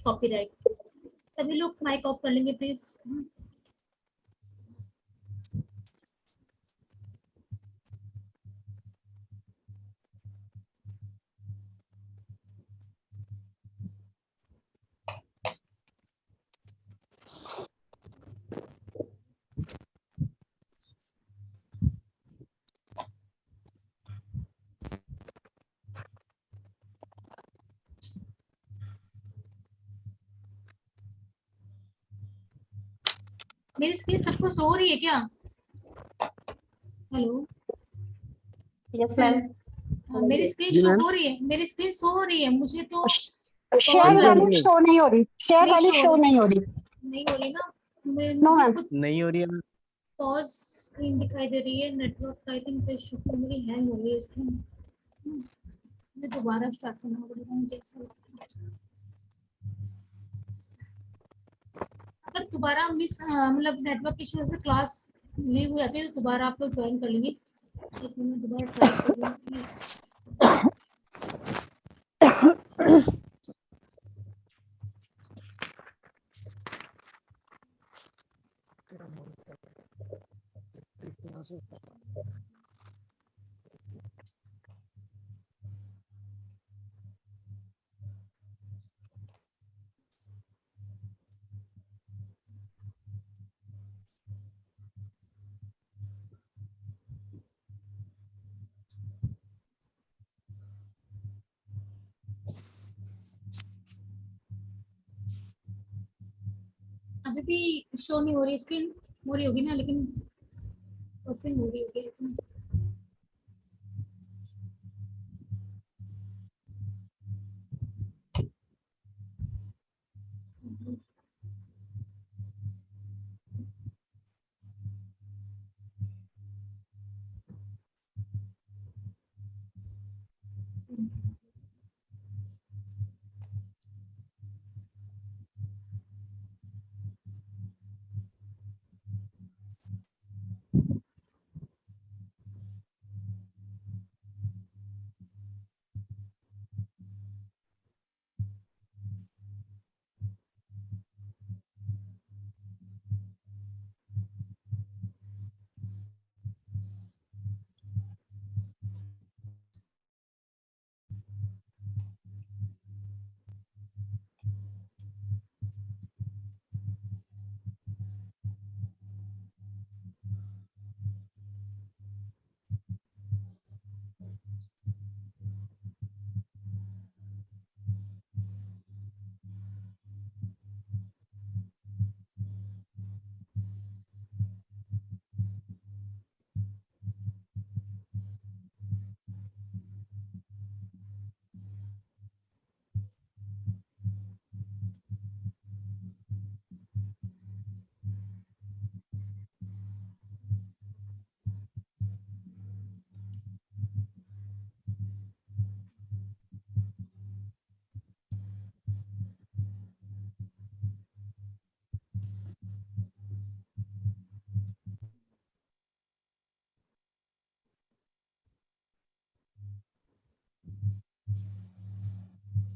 Copyright. सभी लोग mic off कर लेंगे प्लीज। मेरी स्क्रीन सबको शो हो रही है क्या? हेलो। Yes ma'am. मेरी स्क्रीन शो हो रही है, मेरी स्क्रीन शो हो रही है मुझे तो। शेयर वाली शो नहीं हो रही, शेयर वाली शो नहीं हो रही। नहीं हो रही ना, नो मुझे मैम कुछ नहीं हो रही है। पॉज स्क्रीन दिखाई दे रही है। नेटवर्क का आई थिंक इशू, मेरी हैंग हो रही है स्क्रीन। मुझे दोबारा स्टार्ट करना पड़ेगा, मुझे ऐसा लगता है। अगर दोबारा मिस मतलब नेटवर्क इशू से क्लास लीव हो जाती है तो दोबारा आप लोग ज्वाइन कर लेंगे। एक मिनट दोबारा ट्राई कर रही हूँ। अभी भी शो नहीं हो रही स्क्रीन, हो रही होगी ना, लेकिन बफरिंग हो रही होगी।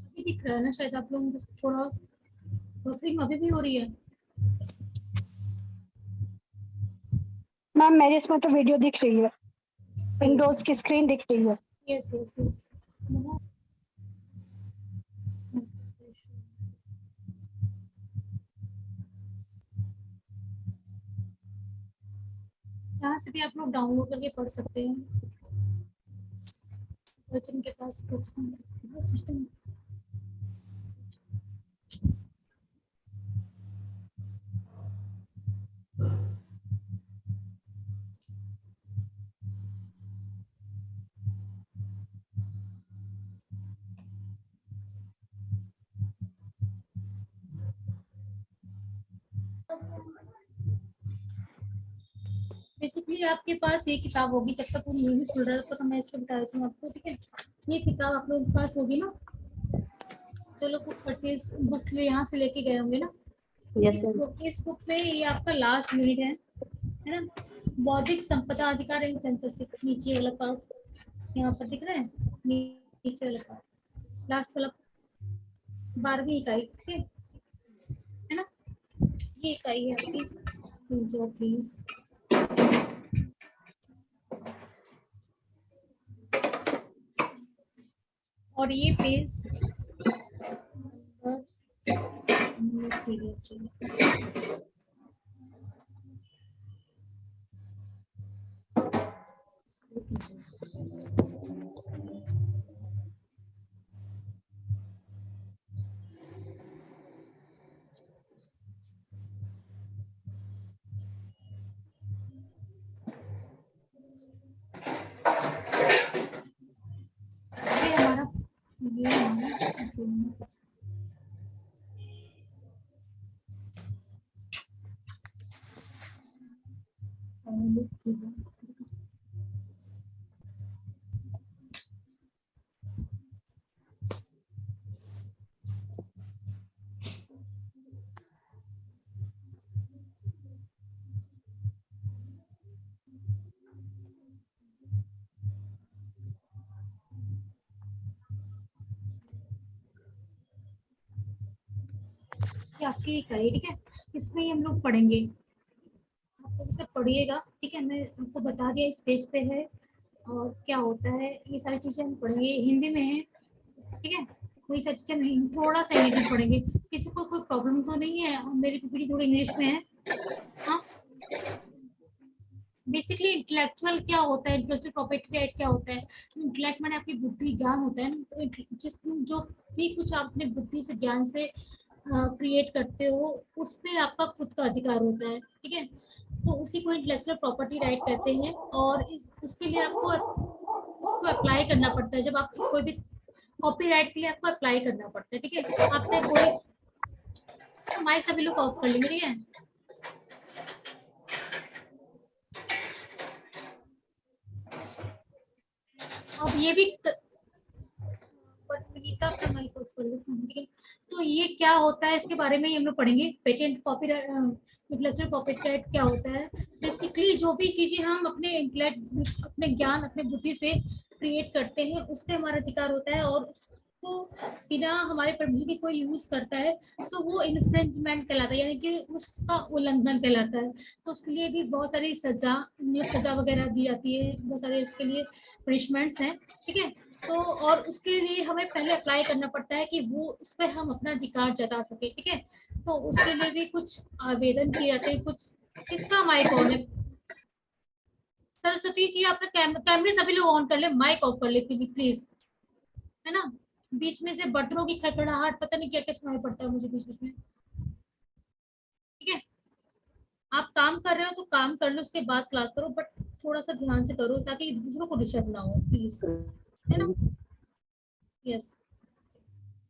अभी दिख रहा है ना शायद आप लोगों को थोड़ा बफरिंग अभी भी हो रही है। मैम मेरे इसमें तो वीडियो दिख रही है, विंडोज की स्क्रीन दिख रही है। Yes yes yes. यहाँ से भी आप लोग डाउनलोड करके पढ़ सकते हैं। जिनके पास बुक्स हैं सिस्टम। बेसिकली आपके पास ये किताब होगी, जब तक वो नहीं खुल रहा तब तक मैं इसको बता देती हूँ आपको, ठीक है। ये किताब आप लोगों के पास होगी ना, जो लोग परचेज बुक यहाँ से लेके गए होंगे ना। यस इस बुक में ये आपका लास्ट यूनिट है ना। बौद्धिक संपदा अधिकार एवं सेंसरशिप, नीचे वाला पार्ट यहाँ पर दिख रहा है, नीचे वाला पार्ट लास्ट वाला 12वीं इकाई, ठीक है। ये इकाई है आपकी, जो प्लीज। और ये पेज ये हमारा ये आपकी इकाई, ठीक है। इसमें ही हम लोग पढ़ेंगे, आप लोग इसे पढ़िएगा, ठीक है। मैं आपको बता दिया इस पेज पे है और क्या होता है, ये सारी चीजें हम पढ़ेंगे, हिंदी में है, ठीक है। कोई सारी चीजें नहीं, थोड़ा सा इंग्लिश में पढ़ेंगे। किसी को कोई प्रॉब्लम तो नहीं है? और मेरी पीपीटी थोड़ी इंग्लिश में है। हाँ, बेसिकली इंटेलेक्चुअल क्या होता है, इंटेलेक्चुअल प्रॉपर्टी राइट क्या होता है? इंटेलेक्ट मैंने आपकी बुद्धि ज्ञान होता है ना, तो जिस जो भी कुछ आप अपने बुद्धि से ज्ञान से क्रिएट करते हो, उस पे आपका खुद का अधिकार होता है, ठीक है। तो उसी को इंटेलेक्चुअल प्रॉपर्टी राइट कहते हैं। और इसके लिए आपको इसको अप्लाई करना पड़ता है। जब आप कोई भी कॉपीराइट के लिए आपको अप्लाई करना पड़ता है, ठीक है। आपने कोई माइक सभी लोग ऑफ कर लेंगे, ठीक है। अब ये भी तो ये क्या होता है, इसके बारे में ही हम लोग पढ़ेंगे। पेटेंट कॉपीराइट, इंटेलेक्चुअल कॉपीराइट क्या होता है। बेसिकली जो भी चीजें हम अपने इंटेलेक्ट, अपने ज्ञान, अपने बुद्धि से क्रिएट करते हैं, उस पर हमारा अधिकार होता है। और उसको बिना हमारे परमिशन के कोई यूज करता है तो वो इन्फ्रिंजमेंट कहलाता है, यानी कि उसका उल्लंघन कहलाता है। तो उसके लिए भी बहुत सारी सजा, सजा वगैरह दी जाती है, बहुत सारे उसके लिए पनिशमेंट्स हैं, ठीक है। तो और उसके लिए हमें पहले अप्लाई करना पड़ता है कि वो उस पर हम अपना अधिकार जता सके, ठीक है। तो उसके लिए भी कुछ आवेदन किए जाते हैं। कुछ किसका माइक ऑन है? सरस्वती जी, आपने कैमरे सभी लोग ऑन कर ले, माइक ऑफ कर ले प्लीज, है ना। बीच में से बर्तनों की खड़खड़ाहट, पता नहीं क्या क्या सुनाई पड़ता है मुझे बीच बीच में, ठीक है। आप काम कर रहे हो तो काम कर लो, उसके बाद क्लास करो, बट थोड़ा सा ध्यान से करो ताकि दूसरों को डिस्टर्ब ना हो, प्लीज, है ना। यस।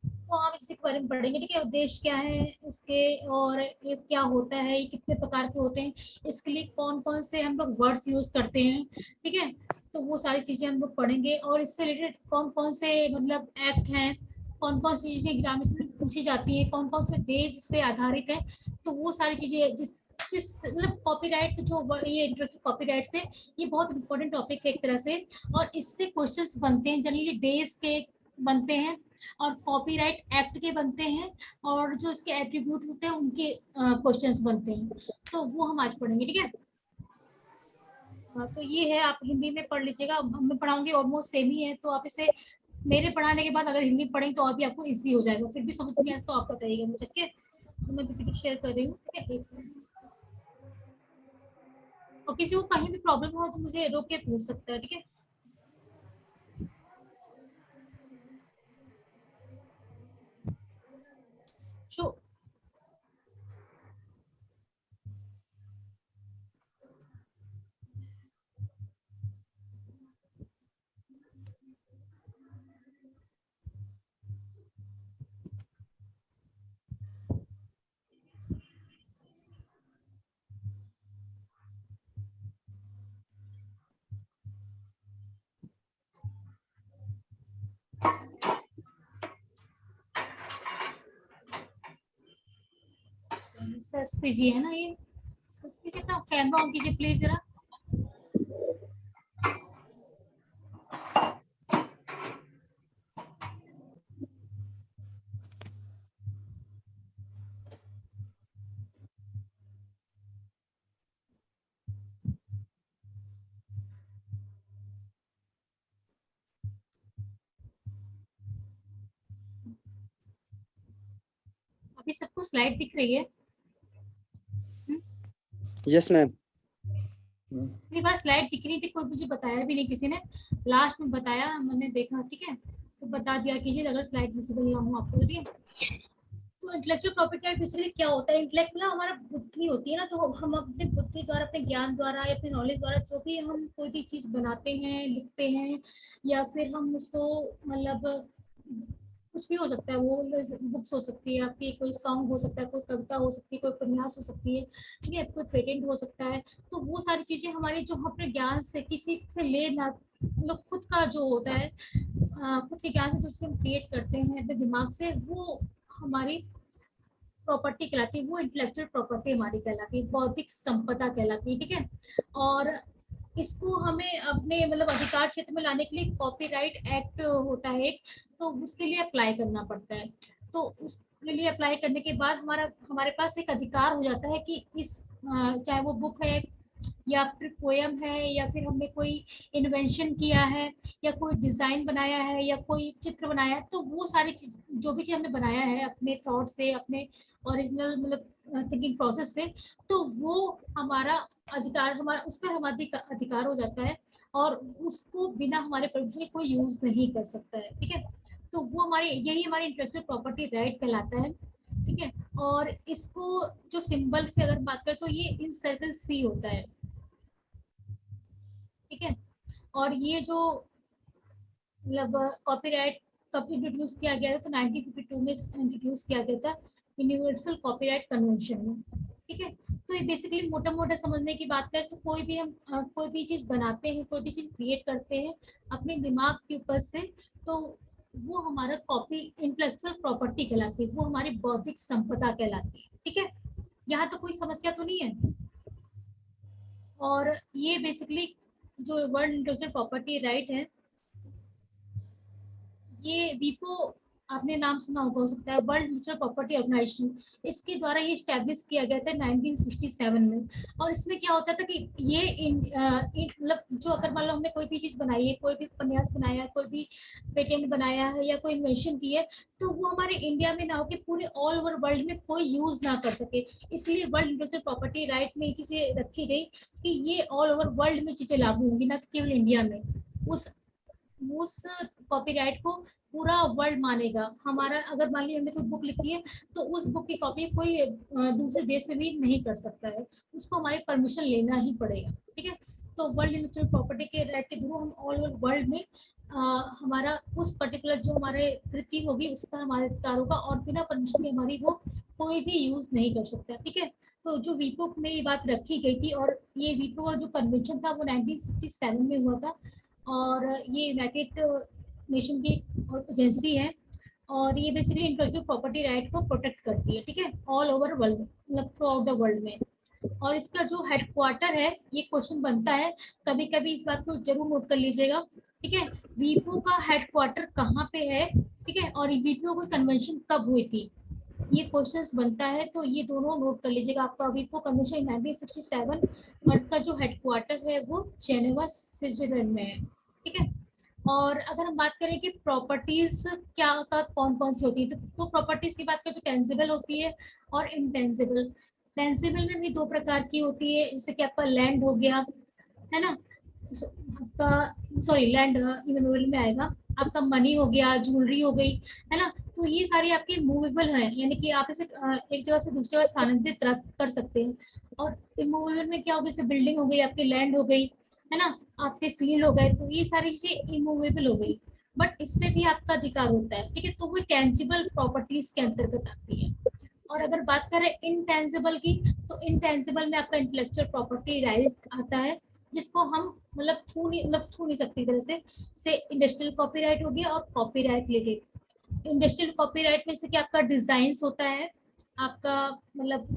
तो हम इसी के बारे में पढ़ेंगे, ठीक है। उद्देश्य क्या है इसके, और ये क्या होता है, ये कितने प्रकार के होते हैं, इसके लिए कौन कौन से हम लोग वर्ड्स यूज करते हैं, ठीक है। तो वो सारी चीजें हम लोग पढ़ेंगे। और इससे रिलेटेड कौन कौन से मतलब एक्ट हैं, कौन कौन सी चीजें एग्जामिनेशन में पूछी जाती है, कौन कौन से डेज इस पे आधारित है। तो वो सारी चीजें जिस जिस मतलब कॉपीराइट जो ये इंटरेक्टिव कॉपीराइट से, ये बहुत इंपॉर्टेंट टॉपिक है एक तरह से। और इससे क्वेश्चंस बनते हैं, जनरली डेज के बनते हैं, और कॉपीराइट एक्ट के बनते हैं, और जो इसके एट्रीब्यूट होते हैं उनके क्वेश्चंस बनते हैं। तो वो हम आज पढ़ेंगे, ठीक है। तो ये है, आप हिंदी में पढ़ लीजिएगा, मैं पढ़ाऊंगी ऑलमोस्ट सेम ही है, तो आप इसे मेरे पढ़ाने के बाद अगर हिंदी पढ़ेंगे तो और भी आपको इजी हो जाएगा। फिर भी समझ नहीं आया तो आप बताइएगा मुझे, ठीक है। तो मैं पीपीटी शेयर कर रही हूँ, ठीक है, एक सेकंड। और किसी को कहीं भी प्रॉब्लम हो तो मुझे रोक के पूछ सकता है, ठीक है। शो सर्च कीजिए, है ना। ये सर्च कीजिए, अपना कैमरा ऑन कीजिए प्लीज जरा। अभी सबको स्लाइड दिख रही है? Yes ma'am. पिछली बार स्लाइड दिख रही थी, कोई मुझे बताया भी नहीं, किसी ने लास्ट में बताया, मैंने देखा, ठीक है, तो बता दिया कीजिए अगर स्लाइड विजिबल ना हो आपको, ठीक है। तो इंटेलेक्चुअल प्रॉपर्टी राइट बेसिकली क्या होता है? इंटेलेक्ट ना हमारा बुद्धि होती है ना, तो हम अपने बुद्धि द्वारा, अपने ज्ञान द्वारा या अपने नॉलेज द्वारा जो भी हम कोई भी चीज बनाते हैं, लिखते हैं, या फिर हम उसको मतलब कुछ भी हो सकता है, वो बुक्स हो सकती है आपकी, कोई सॉन्ग हो सकता है, कोई कविता हो सकती है, कोई उपन्यास हो सकती है, ठीक है, कोई पेटेंट हो सकता है। तो वो सारी चीजें हमारी जो हम अपने ज्ञान से किसी से ले ना, मतलब खुद का जो होता है, खुद के ज्ञान से जो चीजें हम क्रिएट करते हैं अपने दिमाग से, वो हमारी प्रॉपर्टी कहलाती है, वो इंटेलेक्चुअल प्रॉपर्टी हमारी कहलाती है, बौद्धिक संपदा कहलाती है, ठीक है। और इसको हमें अपने मतलब अधिकार क्षेत्र में लाने के लिए कॉपीराइट एक्ट होता है एक, तो उसके लिए अप्लाई करना पड़ता है। तो उसके लिए अप्लाई करने के बाद हमारे पास एक अधिकार हो जाता है कि इस चाहे वो बुक है, या फिर पोयम है, या फिर हमने कोई इन्वेंशन किया है, या कोई डिजाइन बनाया है, या कोई चित्र बनाया है, तो वो सारी चीज, जो भी चीज हमने बनाया है अपने थॉट से, अपने ओरिजिनल मतलब थिंकिंग प्रोसेस से, तो वो हमारा अधिकार, हमारा उस पर हमारा अधिकार हो जाता है, और उसको बिना हमारे परमिशन के कोई यूज नहीं कर सकता है, ठीक है। तो वो हमारी, यही हमारी इंटेलेक्चुअल प्रॉपर्टी राइट कहलाता है, ठीक है। और इसको जो सिंबल से अगर बात करें तो ये इन सर्कल सी होता है, ठीक है। और ये जो मतलब कॉपीराइट कब इंट्रोड्यूस किया गया था, तो 1952 में इंट्रोड्यूस किया गया था यूनिवर्सल कॉपीराइट कन्वेंशन में, ठीक है। तो ये बेसिकली मोटा मोटा समझने की बात करें तो कोई भी हम कोई भी चीज बनाते हैं, कोई भी चीज क्रिएट करते हैं अपने दिमाग के ऊपर से, तो वो हमारा कॉपी इंटेलेक्चुअल प्रॉपर्टी कहलाती है, वो हमारी बौद्धिक संपदा कहलाती है, ठीक है। यहाँ तो कोई समस्या तो नहीं है। और ये बेसिकली जो वर्ल्ड इंटेलेक्चुअल प्रॉपर्टी राइट है, ये वीपो आपने नाम सुना होगा हो सकता है, वर्ल्ड इंटेलेक्चुअल प्रॉपर्टी ऑर्गेनाइजेशन, इसके द्वारा ये स्टैब्लिश किया गया था 1967 में। और इसमें क्या होता था कि ये मतलब जो अगर मान लो हमने कोई भी चीज बनाई है, कोई भी उपन्यास बनाया है, कोई भी पेटेंट बनाया है, या कोई इन्वेंशन की है, तो वो हमारे इंडिया में ना होकर पूरे ऑल ओवर वर्ल्ड में कोई यूज ना कर सके, इसलिए वर्ल्ड इंटेलेक्चुअल प्रॉपर्टी राइट में ये चीजें रखी गई कि ये ऑल ओवर वर्ल्ड में चीजें लागू होंगी, ना केवल इंडिया में। उस कॉपीराइट को पूरा वर्ल्ड मानेगा। हमारा अगर मान लीजिए हमने कोई बुक लिखी है, तो उस बुक की कॉपी कोई दूसरे देश में भी नहीं कर सकता है, उसको हमारी परमिशन लेना ही पड़ेगा, ठीक है। तो वर्ल्ड इंटेलेक्चुअल प्रॉपर्टी के राइट के थ्रू हम ऑल ओवर वर्ल्ड में हमारा उस पर्टिकुलर जो हमारे कृति होगी उस पर हमारे अधिकार होगा, और बिना परमिशन के हमारी वो कोई भी यूज नहीं कर सकता, ठीक है। तो जो वीपो में ये बात रखी गई थी, और ये वीपो का जो कन्वेंशन था वो 1967 में हुआ था, और ये यूनाइटेड नेशन की एजेंसी है, और ये बेसिकली इंटेलेक्चुअल प्रॉपर्टी राइट को प्रोटेक्ट करती है, ठीक है, ऑल ओवर वर्ल्ड, मतलब थ्रू आउट द वर्ल्ड में। और इसका जो हेडक्वार्टर है, ये क्वेश्चन बनता है कभी कभी, इस बात को जरूर नोट कर लीजिएगा, ठीक है। वीपो का हेडक्वार्टर कहाँ पे है, ठीक है, और वीपो की कन्वेंशन कब हुई थी, ये क्वेश्चंस बनता है, तो ये दोनों नोट कर लीजिएगा। आपका वीपो कन्वेंशन 1967, और इसका जो हेडक्वार्टर है वो जेनेवा स्विट्जरलैंड में है, ठीक है। और अगर हम बात करें कि प्रॉपर्टीज क्या का कौन कौन सी होती है, तो प्रॉपर्टीज की बात करें तो टेंजिबल होती है और इंटेंजिबल। टेंजिबल में भी दो प्रकार की होती है, जैसे कि आपका लैंड हो गया, है ना, आपका सॉरी लैंड इमेनुअल में आएगा, आपका मनी हो गया, ज्वेलरी हो गई, है ना। तो ये सारी आपकी मूवेबल है, यानी कि आप इसे एक जगह से दूसरी जगह स्थानांतरित कर सकते हैं। और इमूवेबल में क्या होगा, जैसे बिल्डिंग हो गई, आपकी लैंड हो गई, है ना, आपके फील्ड हो गए, तो ये सारी चीजें इमूवेबल हो गई, बट इसमें भी आपका अधिकार होता है, ठीक है। तो वो टेंजिबल प्रॉपर्टीज के अंतर्गत आती है। और अगर बात करें इनटेंजिबल की, तो इनटेंजिबल में आपका इंटेलेक्चुअल प्रॉपर्टी राइट आता है, जिसको हम मतलब छू नहीं सकती तरह से इंडस्ट्रियल कॉपीराइट हो गया, और कॉपीराइट रिलेटेड इंडस्ट्रियल कॉपीराइट में से कि आपका डिजाइन्स होता है, आपका मतलब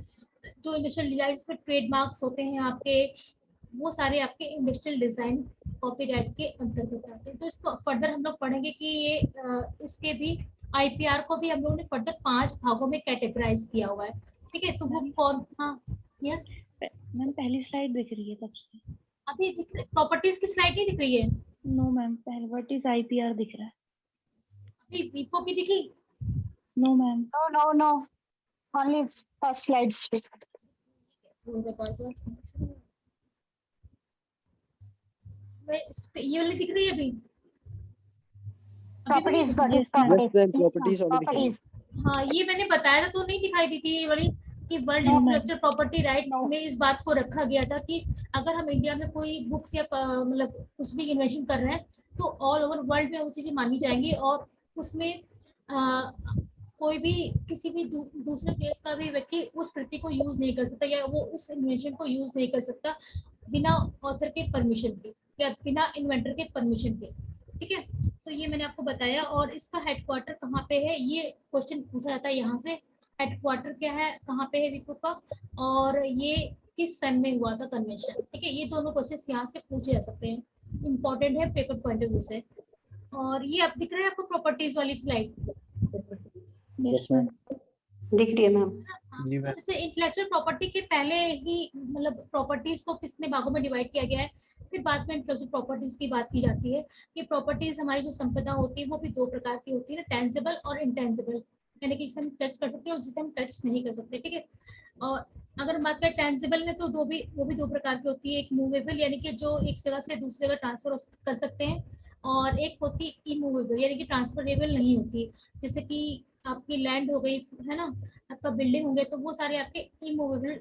जो इंडस्ट्रियल डिजाइन में ट्रेडमार्क्स होते हैं आपके, वो सारे आपके इंडस्ट्रियल डिजाइन कॉपीराइट के अंतर्गत आते हैं। तो इसको फर्दर हम लोग पढ़ेंगे कि ये इसके भी आईपीआर को भी हम लोगों ने फर्दर 5 भागों में कैटेगराइज किया हुआ है, ठीक है। तो वो कौन, हाँ यस मैम पहली स्लाइड दिख रही है तब से। अभी प्रॉपर्टीज की स्लाइड नहीं दिख रही है? नो मैम, पहले व्हाट इज आईपीआर दिख रहा है। अभी वीपो की दिखी? No ma'am. No no no. only first slides. ये वाली दिख रही है अभी? अभी भी नहीं Properties, दिख रही? Yes, ma'am. Yes, ma'am, properties only दिख रही है। properties. हाँ, ये मैंने बताया था तो नहीं दिखाई दी थी ये वाली कि world No, intellectual property right No. में इस बात को रखा गया था कि अगर हम इंडिया में कोई बुक्स या मतलब कुछ भी इन्वेंशन कर रहे हैं तो ऑल ओवर वर्ल्ड में वो चीजें मानी जाएंगी और उसमें कोई भी किसी भी दूसरे देश का भी व्यक्ति उस कृति को यूज नहीं कर सकता या वो उस इन्वेंशन को यूज नहीं कर सकता बिना ऑथर के परमिशन के या बिना इन्वेंटर के परमिशन के। ठीक है, तो ये मैंने आपको बताया। और इसका हेडक्वार्टर कहाँ पे है, ये क्वेश्चन पूछा जाता है यहाँ से। हेडक्वार्टर क्या है, कहाँ पे है विपो का, और ये किस सन में हुआ था कन्वेंशन। ठीक है, ये दोनों क्वेश्चन यहाँ से पूछे जा सकते हैं, इंपॉर्टेंट है पेपर पॉइंट ऑफ व्यू से। और ये अब दिख रहा है आपको प्रॉपर्टीज वाली स्लाइड? Yes, ma'am. दिख रही है मैम। जी मैम। जैसे इंटेलेक्चुअल प्रॉपर्टी के पहले ही मतलब प्रॉपर्टीज को कितने भागों में डिवाइड किया गया है, फिर बाद में इंटेलेक्चुअल प्रॉपर्टीज की बात की जाती है कि प्रॉपर्टीज हमारी जो संपदा होती है वो भी दो प्रकार की होती है ना, टेंजिबल और इंटेंजिबल, यानी कि जिसे हम टच कर सकते हैं और जिसे हम टच नहीं कर सकते। ठीक है, और अगर हम बात करें टेंजिबल में तो वो भी दो प्रकार की होती है, एक मूवेबल यानी कि जो एक जगह से दूसरी जगह ट्रांसफर कर सकते हैं, और एक होती है इमूवेबल यानी कि ट्रांसफरेबल नहीं होती, जैसे कि आपकी लैंड हो गई है ना, आपका बिल्डिंग होंगे, तो वो सारे आपके इमूवेबल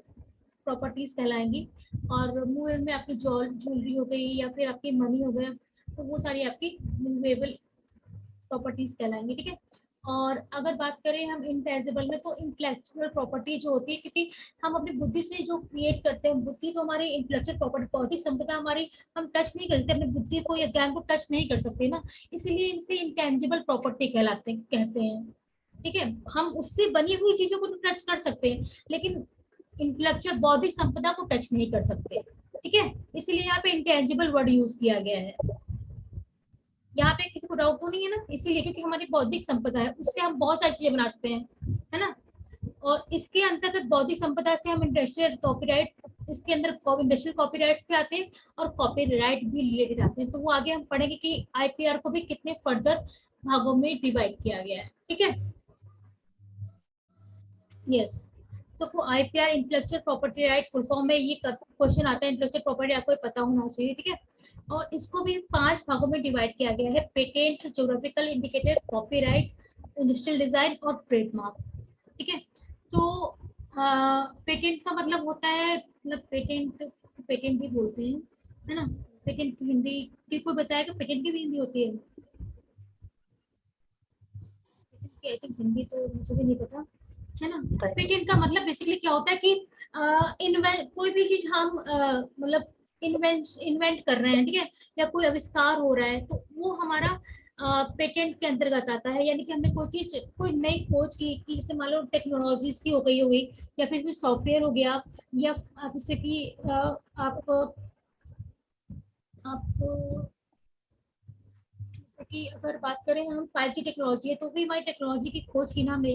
प्रॉपर्टीज कहलाएंगी। और मूवेबल में आपकी ज्वेलरी हो गई या फिर आपकी मनी हो गया, तो वो सारी आपकी मूवेबल प्रॉपर्टीज कहलाएंगी। ठीक है, और अगर बात करें हम इंटेंजिबल में तो इंटेलेक्चुअल प्रॉपर्टी जो होती है, क्योंकि हम अपनी बुद्धि से जो क्रिएट करते हैं, बुद्धि तो हमारी इंटेलेक्चुअल प्रॉपर्टी, बौद्धिक संपदा हमारी हम टच नहीं करते, अपनी बुद्धि को या ज्ञान को टच नहीं कर सकते ना, इसीलिए इनसे इंटेंजिबल प्रॉपर्टी कहते हैं। ठीक है, हम उससे बनी हुई चीजों को टच कर सकते हैं लेकिन इंटेलेक्चुअल बौद्धिक संपदा को टच नहीं कर सकते। ठीक है, इसीलिए यहाँ पे इंटेंजिबल वर्ड यूज किया गया है। यहाँ पे किसी को डाउट तो नहीं है ना, इसीलिए क्योंकि हमारी बौद्धिक संपदा है, उससे हम बहुत सारी चीजें बना सकते हैं, है ना। और इसके अंतर्गत बौद्धिक संपदा से हम इंडस्ट्रियल कॉपीराइट, इसके अंदर इंडस्ट्रियल कॉपीराइट्स भी आते हैं और कॉपीराइट भी रिलेटेड आते हैं, तो वो आगे हम पढ़ेंगे कि आईपीआर को भी कितने फर्दर भागों में डिवाइड किया गया है। ठीक है, यस, तो वो IPR intellectual property right full form में ये क्वेश्चन आता है, इंटेलेक्चुअल प्रॉपर्टी आपको पता होना चाहिए। ठीक है, और इसको भी 5 भागों में डिवाइड किया गया है, patent, geographical indicator, copyright, industrial design और ट्रेडमार्क। ठीक है, तो पेटेंट का मतलब होता है, मतलब पेटेंट भी बोलते हैं, है ना। पेटेंट की हिंदी की कोई बताएगा, पेटेंट की भी हिंदी होती है? आई थिंक हिंदी तो मुझे भी नहीं पता, है ना। पेटेंट का मतलब बेसिकली क्या होता है कि कोई भी चीज हम मतलब इन्वेंट कर रहे हैं, ठीक है, या कोई आविष्कार हो रहा है, तो वो हमारा पेटेंट के अंतर्गत आता है। यानी कि हमने कोई नई खोज की, कि जैसे मान लो टेक्नोलॉजी की हो गई या फिर कोई सॉफ्टवेयर हो गया, या आप जैसे कि आप कि अगर बात करें हम 5G टेक्नोलॉजी है, तो भी हमारी टेक्नोलॉजी की खोज की ना, हमने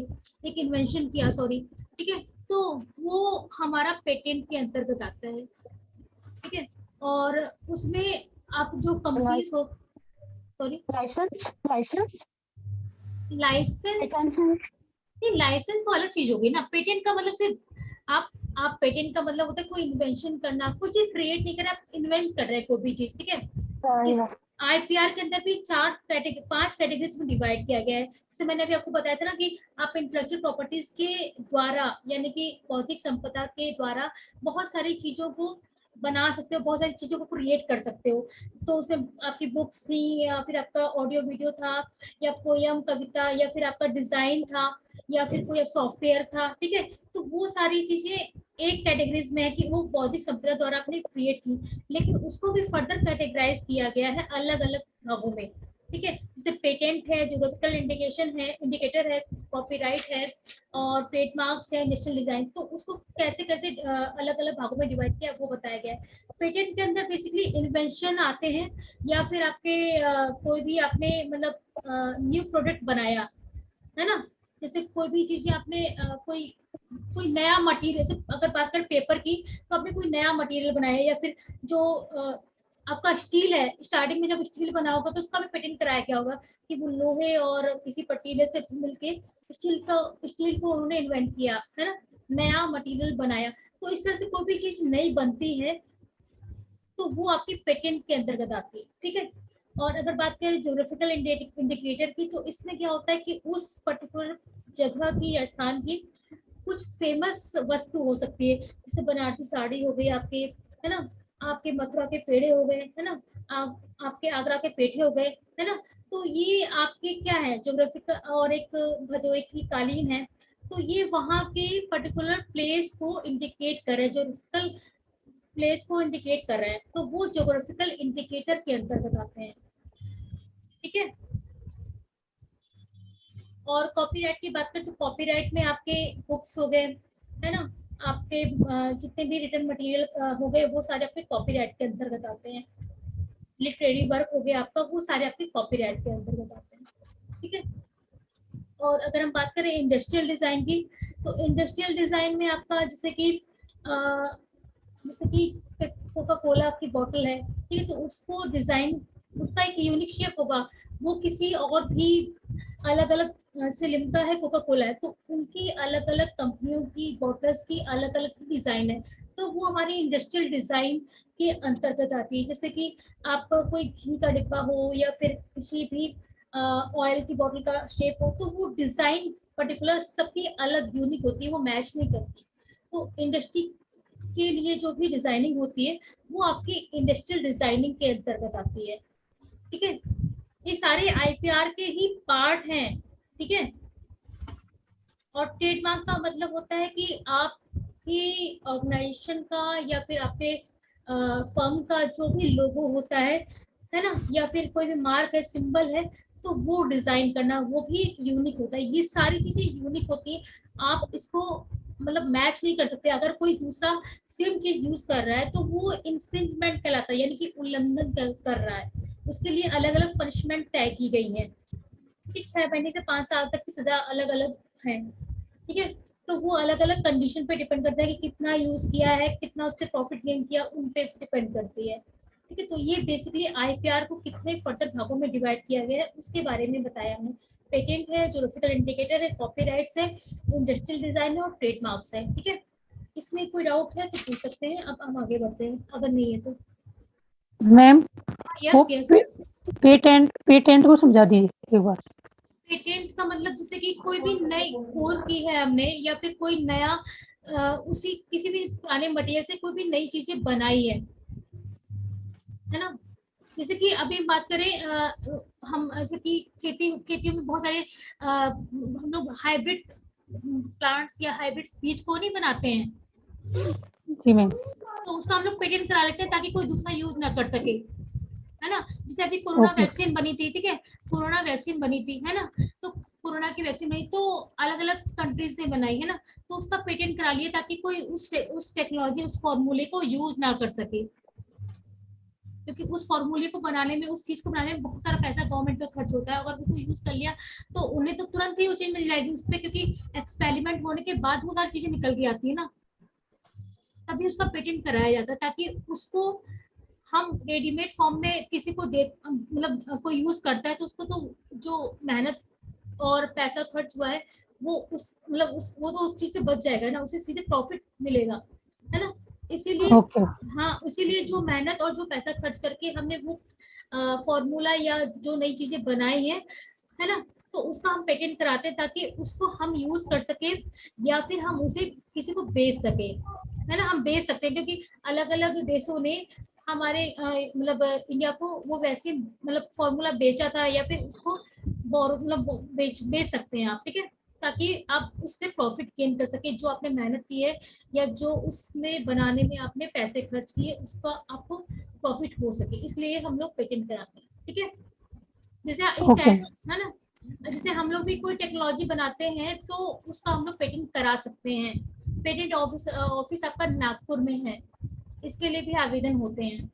एक इन्वेंशन किया, सॉरी, ठीक है, तो वो हमारा पेटेंट के अंतर्गत आता है। ठीक है, और उसमें आप जो कंपनीज हो, सॉरी, लाइसेंस नहीं, लाइसेंस तो अलग चीज होगी ना। पेटेंट का मतलब सिर्फ आप पेटेंट का मतलब होता है कोई इन्वेंशन करना, कुछ चीज क्रिएट नहीं कर रहे, आप इन्वेंट कर रहे हैं कोई भी चीज। ठीक है, इस आईपीआर के अंदर भी 5 कैटेगरीज में डिवाइड किया गया है। जैसे मैंने अभी आपको बताया था ना कि आप इंटेलेक्चुअल प्रॉपर्टीज के द्वारा, यानी कि बौद्धिक संपदा के द्वारा बहुत सारी चीजों को बना सकते हो, बहुत सारी चीजों को क्रिएट कर सकते हो। तो उसमें आपकी बुक्स थी, या फिर आपका ऑडियो वीडियो था, या पोयम कविता, या फिर आपका डिजाइन था, या फिर कोई सॉफ्टवेयर था। ठीक है, तो वो सारी चीजें एक कैटेगरीज में है कि वो बौद्धिक संपदा द्वारा आपने क्रिएट की, लेकिन उसको भी फर्दर कैटेगराइज किया गया है अलग अलग भागों में। ठीक है, जैसे पेटेंट है, ज्योग्राफिकल इंडिकेटर है, कॉपीराइट है, और ट्रेडमार्क्स है, नेशनल डिजाइन, तो उसको कैसे कैसे अलग अलग भागों में डिवाइड किया वो बताया गया है। पेटेंट के अंदर बेसिकली इन्वेंशन आते हैं, या फिर आपके कोई भी आपने मतलब न्यू प्रोडक्ट बनाया है ना, जैसे कोई भी चीजें आपने कोई नया मटेरियल, अगर बात करें पेपर की, तो आपने कोई नया मटेरियल बनाया, या फिर जो आपका स्टील है, स्टार्टिंग में जब स्टील बना होगा तो उसका भी पेटेंट कराया गया होगा कि वो लोहे और किसी पटीले से मिलके स्टील को उन्होंने इन्वेंट किया है ना, नया मटेरियल बनाया। तो इस तरह से कोई भी चीज नई बनती है तो वो आपकी पेटेंट के अंतर्गत आती है, ठीक है। और अगर बात करें ज्योग्राफिकल इंडिकेटर की, तो इसमें क्या होता है कि उस पर्टिकुलर जगह की या स्थान की कुछ फेमस वस्तु हो सकती है, जैसे बनारसी साड़ी हो गई आपके, है ना, आपके मथुरा के पेड़े हो गए, है ना, आपके आगरा के पेठे हो गए, है ना। तो ये आपके क्या है ज्योग्राफिकल, और एक भदोई की कालीन है, तो ये वहाँ के पर्टिकुलर प्लेस को इंडिकेट करे, ज्योग्राफिकल प्लेस को इंडिकेट कर रहे हैं, तो वो ज्योग्राफिकल इंडिकेटर के अंतर्गत आते हैं, ठीक है। और कॉपीराइट की बात करें तो कॉपीराइट में आपके बुक्स हो गए, है ना, आपके जितने भी रिटन मटेरियल हो गए वो सारे आपके कॉपीराइट के अंतर्गत आते हैं। लिटरेरी वर्क हो गया आपका, वो सारे आपके कॉपीराइट के अंतर्गत आते हैं, ठीक है। और अगर हम बात करें इंडस्ट्रियल डिजाइन की, तो इंडस्ट्रियल डिजाइन में आपका जैसे कि कोका कोला की बोतल है, ठीक है, तो उसको डिजाइन, उसका एक यूनिक शेप होगा, वो किसी और भी अलग अलग, जैसे लिम्का है, कोका कोला है, तो उनकी अलग अलग कंपनियों की बोटल्स की अलग अलग डिजाइन है, तो वो हमारी इंडस्ट्रियल डिजाइन के अंतर्गत आती है। जैसे कि आप कोई घी का डिब्बा हो या फिर किसी भी ऑयल की बोतल का शेप हो, तो वो डिजाइन पर्टिकुलर सबकी अलग यूनिक होती है, वो मैच नहीं करती। तो इंडस्ट्री के लिए जो भी डिजाइनिंग होती है वो आपकी इंडस्ट्रियल डिजाइनिंग के अंतर्गत आती है, ठीक है। ये सारे आईपीआर के ही पार्ट हैं, ठीक है। और ट्रेडमार्क का मतलब होता है कि आपकी ऑर्गेनाइजेशन का या फिर आपके फर्म का जो भी लोगो होता है ना, या फिर कोई भी मार्क है, सिंबल है, तो वो डिजाइन करना, वो भी एक यूनिक होता है। ये सारी चीजें यूनिक होती है, आप इसको मतलब मैच नहीं कर सकते। अगर कोई दूसरा सेम चीज यूज कर रहा है तो वो इंफ्रिंजमेंट कहलाता है, यानी कि उल्लंघन कर रहा है। उसके लिए अलग अलग पनिशमेंट तय की गई है, कि 6 महीने से 5 साल तक की सजा अलग अलग है, ठीक है। तो वो अलग अलग कंडीशन पे डिपेंड करता है कि कितना यूज किया है, कितना उससे प्रॉफिट गेन किया, उन पे डिपेंड करती है, ठीक है। तो ये बेसिकली आईपीआर को कितने फर्दर भागों में डिवाइड किया गया है उसके बारे में बताया हमने। पेटेंट है, ज्योग्राफिकल इंडिकेटर है, कॉपीराइट्स है, इंडस्ट्रियल डिजाइन है और ट्रेडमार्क्स है, ठीक है। इसमें कोई डाउट है तो पूछ सकते हैं। अब हम आगे बढ़ते हैं, अगर नहीं है तो। मैम वो यस यस। पेटेंट को समझा दीजिए एक बार। पेटेंट का मतलब जैसे कि कोई भी नई खोज की है हमने, या फिर कोई नया उसी किसी भी पुराने मटेरियल से कोई भी नई चीजें बनाई है ना। जैसे कि अभी बात करें हम जैसे कि खेतियों में बहुत सारे हम लोग हाइब्रिड प्लांट्स या हाइब्रिड बीज को नहीं बनाते हैं, जी मैम। तो उसका हम लोग पेटेंट करा लेते हैं ताकि कोई दूसरा यूज ना कर सके, है ना। जैसे अभी कोरोना ओके। वैक्सीन बनी थी, ठीक है, कोरोना वैक्सीन बनी थी, है ना, तो कोरोना की वैक्सीन बनी तो अलग अलग कंट्रीज ने बनाई, है ना, तो उसका पेटेंट करा लिया ताकि कोई उस टेक्नोलॉजी, उस फॉर्मूले को यूज ना कर सके, क्योंकि उस फॉर्मूले को बनाने में, उस चीज को बनाने में बहुत सारा पैसा गवर्नमेंट का खर्च होता है। अगर वो यूज कर लिया तो उन्हें तो तुरंत ही वो चीज मिल जाएगी उस पर, क्योंकि एक्सपेरिमेंट होने के बाद वो सारी चीजें निकल के आती है ना, तभी उसका पेटेंट कराया जाता है, ताकि उसको हम रेडीमेड फॉर्म में किसी को दे, मतलब कोई यूज करता है तो उसको तो जो मेहनत और पैसा खर्च हुआ है वो उस मतलब वो तो उस चीज से बच जाएगा ना, उसे सीधे प्रॉफिट मिलेगा, है ना। इसीलिए ओके। हाँ, इसीलिए जो मेहनत और जो पैसा खर्च करके हमने वो फॉर्मूला या जो नई चीजें बनाई है ना, तो उसका हम पेटेंट कराते हैं ताकि उसको हम यूज कर सके या फिर हम उसे किसी को बेच सके, है ना। हम बेच सकते हैं क्योंकि अलग अलग देशों ने हमारे मतलब इंडिया को वो वैक्सीन मतलब फॉर्मूला बेचा था, या फिर उसको मतलब बेच सकते हैं आप, ठीक है, ताकि आप उससे प्रॉफिट गेन कर सके। जो आपने मेहनत की है या जो उसमें बनाने में आपने पैसे खर्च किए उसका आपको प्रॉफिट हो सके, इसलिए हम लोग पेटेंट कराते हैं, ठीक है। जैसे ओके। है ना, जैसे हम लोग भी कोई टेक्नोलॉजी बनाते हैं तो उसका हम लोग पेटेंट करा सकते हैं। पेटेंट ऑफिस आपका नागपुर में है, इसके लिए भी आवेदन होते हैं।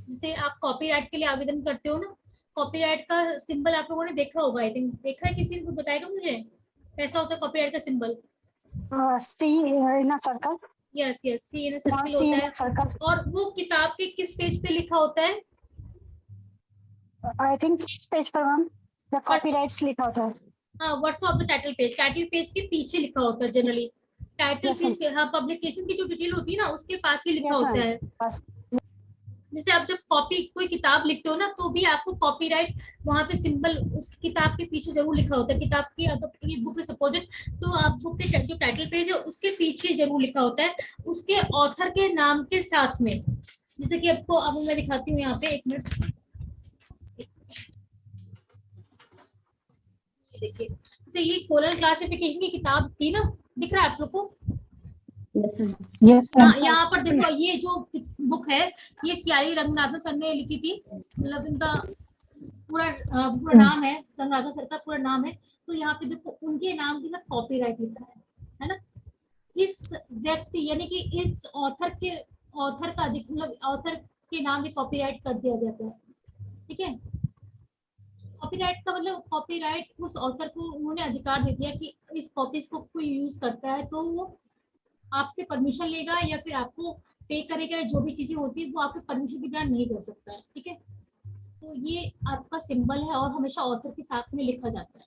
जैसे आप कॉपीराइट के लिए आवेदन करते हो ना, कॉपीराइट का सिंबल आप लोगों ने देखा होगा, आई थिंक देखा है, किसी को बताएगा मुझे कैसा होता है कॉपीराइट का सिंबल? C in a circle. Yes yes, C in circle C होता इन है। A circle. और वो किताब के किस पेज पे लिखा होता है? आई थिंक पेज पर मैम द फर्स्ट, कॉपीराइट्स लिखा होता है। हाँ, words of the title page के पीछे लिखा होता है जनरली। टाइटल Yes, पेज के, हाँ, पब्लिकेशन की जो डिटेल होती है ना उसके पास ही लिखा Yes, होता ma'am. है। बस जैसे आप जब कॉपी कोई किताब लिखते हो ना, तो भी आपको कॉपीराइट वहाँ पे सिंबल उस किताब के पीछे जरूर लिखा होता है। किताब की अगर ये बुक है सपोज, तो आप बुक के जो टाइटल पेज है उसके पीछे जरूर लिखा होता है, उसके ऑथर के नाम के साथ में। जैसे कि आपको अब मैं दिखाती हूँ यहाँ पे, एक मिनट देखिए। जैसे ये कोलर क्लासिफिकेशन की किताब थी ना, दिख रहा है आप लोग को? Yes, ma'am. Yes, हाँ, ma'am. यहाँ पर देखो, ये जो बुक है ये सियाली रंगनाथन सर ने लिखी थी। मतलब इनका पूरा नाम है, रंगनाथन सर का पूरा नाम है। तो यहाँ पे देखो उनके नाम के साथ कॉपीराइट लिखा है ना। इस व्यक्ति यानी कि इस ऑथर का मतलब ऑथर के नाम में कॉपीराइट कर दिया जाता है। ठीक है, कॉपीराइट का मतलब कॉपीराइट उस ऑथर को उन्होंने अधिकार दे दिया कि इस कॉपीज को कोई यूज करता है तो वो आपसे परमिशन लेगा या फिर आपको पे करेगा। जो भी चीजें होती है वो आपके परमिशन के बिना नहीं कर सकता है। ठीक है, तो ये आपका सिंबल है और हमेशा ऑथर के साथ में लिखा जाता है।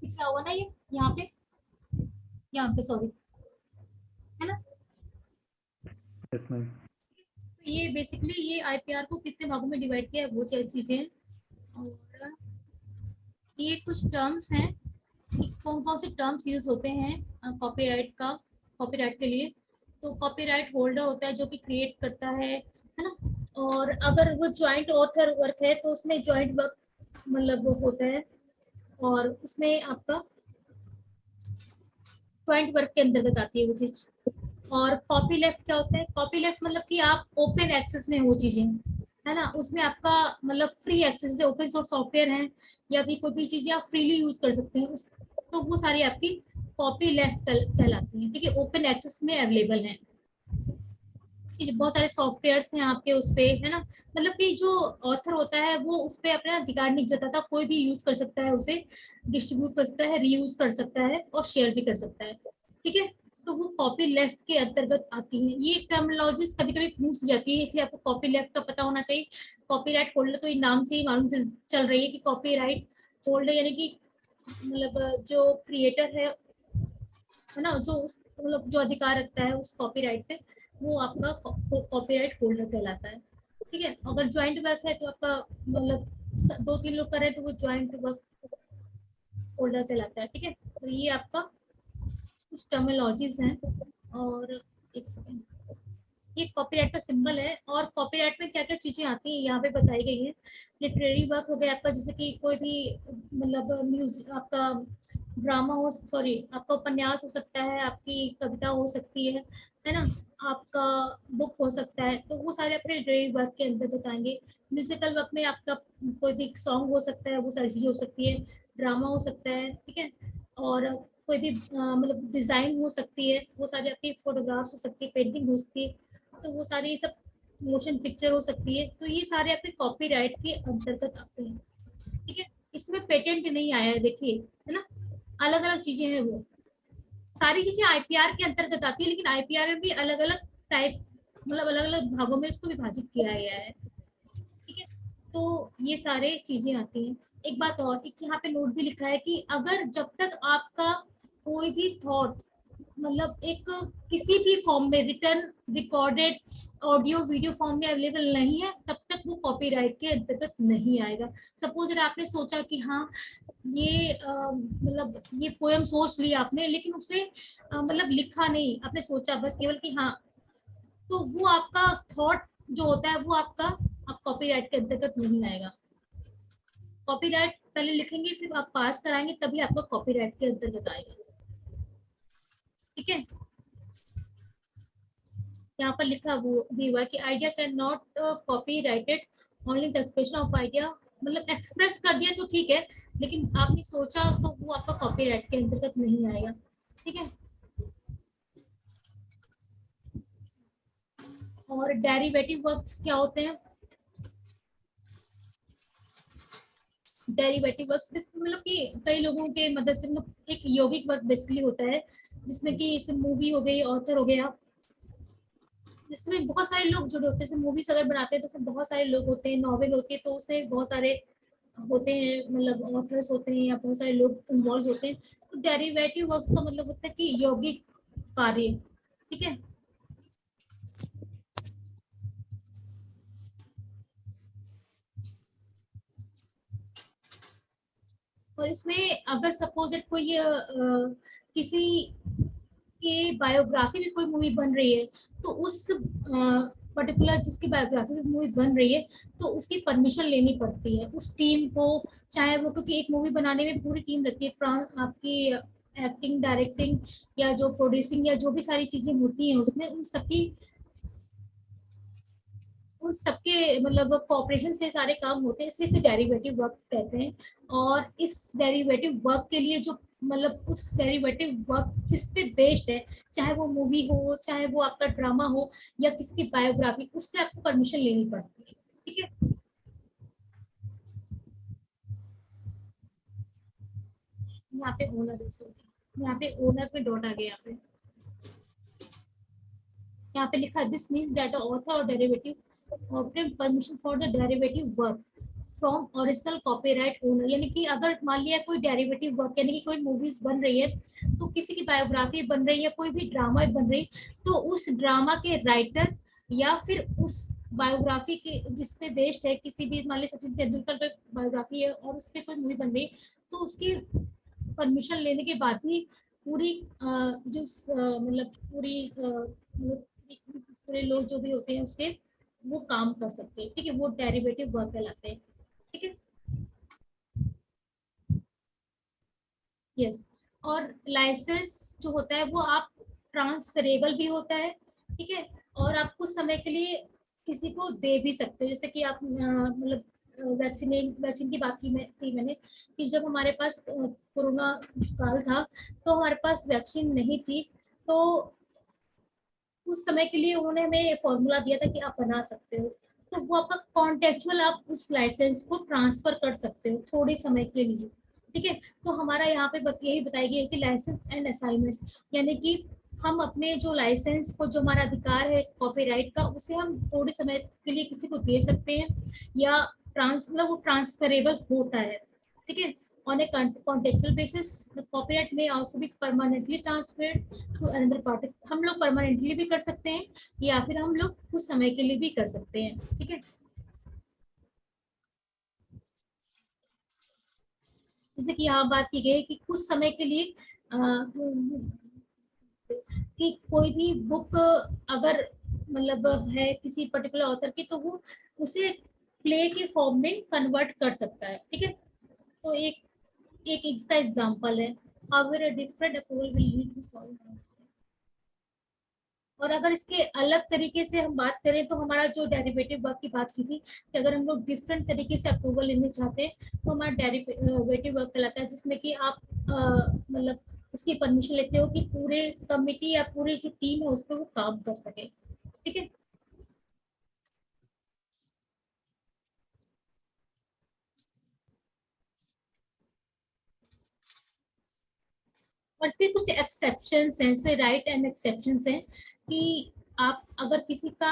इसका हुआ ना ये यहाँ पे सॉरी, है ना। Yes, ma'am. तो ये बेसिकली ये आईपीआर को कितने भागों में डिवाइड किया है वो चीजें हैं। और ये कुछ टर्म्स हैं, कौन कौन से टर्म्स यूज होते हैं कॉपीराइट के लिए। तो कॉपीराइट होल्डर होता है जो कि क्रिएट करता है ना। और अगर वो ज्वाइंट ऑथर वर्क है तो उसमें ज्वाइंट वर्क मतलब वो होता है, और उसमें आपका ज्वाइंट वर्क के अंतर्गत आती है वो चीज। और कॉपी लेफ्ट क्या होता है? कॉपी लेफ्ट मतलब कि आप ओपन एक्सेस में वो चीजें, है ना, उसमें आपका मतलब फ्री एक्सेस है, ओपन सोर्स सॉफ्टवेयर है या भी कोई भी चीजें आप फ्रीली यूज कर सकते हैं तो वो सारी आपकी कॉपी लेफ्ट कहलाती है। ठीक है, ओपन एक्सेस में अवेलेबल है। बहुत सारे सॉफ्टवेयर्स हैं आपके उस पे, है ना। मतलब कि जो ऑथर होता है वो उस पे अपना अधिकार नहीं जताता, कोई भी यूज कर सकता है, उसे डिस्ट्रीब्यूट कर सकता है, रीयूज कर सकता है और शेयर भी कर सकता है। ठीक है, तो वो कॉपी लेफ्ट के अंतर्गत आती है। ये टर्मिनोलॉजीज कभी कभी पूछ जाती है, इसलिए आपको कॉपी लेफ्ट का पता होना चाहिए। कॉपीराइट होल्डर तो ये नाम से ही मालूम चल रही है कि कॉपीराइट होल्डर यानी कि मतलब जो क्रिएटर है ना, जो मतलब जो अधिकार रखता है उस कॉपीराइट पे, वो आपका कॉपीराइट होल्डर कहलाता है। ठीक है, अगर ज्वाइंट वर्क है तो आपका मतलब 2-3 लोग कर रहे हैं तो वो ज्वाइंट वर्क होल्डर कहलाता है। ठीक है, तो ये आपका कुछ टर्मिनोलॉजीज हैं। और एक सेकेंड, ये कॉपीराइट का सिंबल है। और कॉपीराइट में क्या क्या चीजें आती हैं यहाँ पे बताई गई है। लिटरेरी वर्क हो गया आपका, जैसे कि कोई भी मतलब म्यूजिक आपका ड्रामा हो, सॉरी आपका उपन्यास हो सकता है, आपकी कविता हो सकती है ना, आपका बुक हो सकता है, तो वो सारे आपके लिटरेरी वर्क के अंदर आएंगे। म्यूजिकल वर्क में आपका कोई भी सॉन्ग हो सकता है, वो सारी चीजें हो सकती है। ड्रामा हो सकता है, ठीक है। और कोई भी मतलब डिजाइन हो सकती है, वो सारी आपकी फोटोग्राफ्स हो सकती है, पेंटिंग हो सकती है, तो वो सारी सब मोशन पिक्चर हो सकती है। तो ये सारे आपके कॉपीराइट के अंतर्गत आते हैं। ठीक है, इसमें पेटेंट नहीं आया है, देखिए, है ना, अलग अलग चीजें हैं। वो सारी चीजें आईपीआर के अंतर्गत आती है, लेकिन आईपीआर में भी अलग अलग टाइप मतलब अलग अलग भागों में उसको विभाजित किया गया है। ठीक है, तो ये सारे चीजें आती हैं। एक बात और, एक यहाँ पे नोट भी लिखा है कि अगर जब तक आपका कोई भी थॉट मतलब एक किसी भी फॉर्म में return, recorded, audio video form में अवेलेबल नहीं है, तब तक वो कॉपीराइट के अंतर्गत नहीं आएगा। सपोज अगर आपने सोचा कि हाँ ये मतलब ये पोएम सोच लिया आपने, लेकिन उसे मतलब लिखा नहीं, आपने सोचा बस केवल कि हाँ, तो वो आपका थॉट जो होता है वो आपका आप कॉपीराइट के अंतर्गत नहीं आएगा। कॉपीराइट पहले लिखेंगे फिर आप पास कराएंगे तभी आपका कॉपीराइट के अंतर्गत आएगा। ठीक है, यहाँ पर लिखा वो भी हुआ कि idea can not copy righted, only the expression of idea. मतलब एक्सप्रेस कर दिया तो ठीक है, लेकिन आपने सोचा तो वो आपका कॉपीराइट के अंतर्गत नहीं आएगा। ठीक है, और डेरिवेटिव वर्क्स क्या होते हैं? डेरिवेटिव वर्क्स मतलब कि कई लोगों के मदद से मतलब एक यौगिक वर्क बेसिकली होता है, जिसमें कि जैसे मूवी हो गई, ऑथर हो गया, जिसमें बहुत सारे लोग जुड़े होते हैं। जैसे मूवीज अगर बनाते हैं तो उसमें बहुत सारे लोग होते हैं, नॉवेल होती है तो उसमें बहुत सारे होते हैं, मतलब ऑथर्स होते हैं या बहुत सारे लोग इन्वॉल्व होते हैं, तो डेरिवेटिव वर्क्स का मतलब होता है कि यौगिक कार्य, ठीक है। और इसमें अगर सपोज कोई किसी की बायोग्राफी भी कोई मूवी बन रही है, तो उस पर्टिकुलर जिसकी बायोग्राफी में मूवी बन रही है, तो उसकी परमिशन लेनी पड़ती है उस टीम को, चाहे वो, क्योंकि एक मूवी बनाने में पूरी टीम रहती है, आपकी एक्टिंग, डायरेक्टिंग या जो प्रोड्यूसिंग या जो भी सारी चीजें होती हैं उसमें, उन सबके मतलब कॉपरेशन से सारे काम होते हैं, इसलिए इसे डेरिवेटिव वर्क कहते हैं। और इस डेरिवेटिव वर्क के लिए जो मतलब उस डेरिवेटिव वर्क जिस पे बेस्ड है, चाहे वो मूवी हो, चाहे वो आपका ड्रामा हो या किसी की बायोग्राफी, उससे आपको परमिशन लेनी पड़ती है, ठीक है। यहाँ पे ओनर यहाँ पे ओनर पे डॉट आ गया, यहाँ पे लिखा this means that the author और derivative obtain permission for the derivative work from original copyright owner. यानी कि अगर मान लिया कोई डेरिवेटिव वर्क, यानी कि कोई मूवीज बन रही है, तो किसी की बायोग्राफी बन रही है, कोई भी ड्रामा बन रही, तो उस ड्रामा के राइटर या फिर उस बायोग्राफी के जिस पे बेस्ड है, किसी भी मान लिया सचिन तेंदुलकर पे बायोग्राफी है और उस पर कोई मूवी बन रही है, तो उसकी परमिशन लेने के बाद ही पूरी जो मतलब मतलब पूरे लोग जो भी होते हैं उसके, वो काम कर सकते हैं, ठीक है, वो डेरिवेटिव वर्क कहलाते हैं, ठीक है। यस। और लाइसेंस जो होता है वो आप ट्रांसफरेबल भी होता है, ठीक है, और आप कुछ समय के लिए किसी को दे भी सकते हो, जैसे कि आप मतलब वैक्सीन की बात की मैंने कि जब हमारे पास कोरोना काल था, तो हमारे पास वैक्सीन नहीं थी, तो उस समय के लिए उन्होंने हमें फॉर्मूला दिया था कि आप बना सकते हो, तो वो आपका कॉन्टेक्चुअल, आप उस लाइसेंस को ट्रांसफर कर सकते हो थोड़े समय के लिए, ठीक है। तो हमारा यहाँ पे यही बताया गया है कि लाइसेंस एंड असाइनमेंट्स, यानी कि हम अपने जो लाइसेंस को, जो हमारा अधिकार है कॉपीराइट का, उसे हम थोड़े समय के लिए किसी को दे सकते हैं, या मतलब वो ट्रांसफरेबल होता है, ठीक है। On a contextual basis, the copyright may also be permanently transferred to another party. हम लोग परमानेंटली भी कर सकते हैं या फिर हम लोग कुछ समय के लिए भी कर सकते हैं, ठीक है। जैसे कि यहाँ बात की गई है कि कुछ समय के लिए कि कोई भी बुक अगर मतलब है किसी पर्टिकुलर ऑथर की, तो वो उसे प्ले के फॉर्म में कन्वर्ट कर सकता है, ठीक है। तो एक इसका एग्जांपल है, however a different approval will lead to solve। और अगर इसके अलग तरीके से हम बात करें, तो हमारा जो डेरिवेटिव वर्क की बात की थी कि अगर हम लोग डिफरेंट तरीके से अप्रूवल लेने चाहते हैं, तो हमारा डेरिवेटिव वर्क कहलाता है, जिसमें कि आप मतलब उसकी परमिशन लेते हो कि पूरे कमिटी या पूरी जो टीम है उस पर वो काम कर सके, ठीक है। और इसके कुछ एक्सेप्शंस हैं, से राइट एंड एक्सेप्शंस हैं कि आप अगर किसी का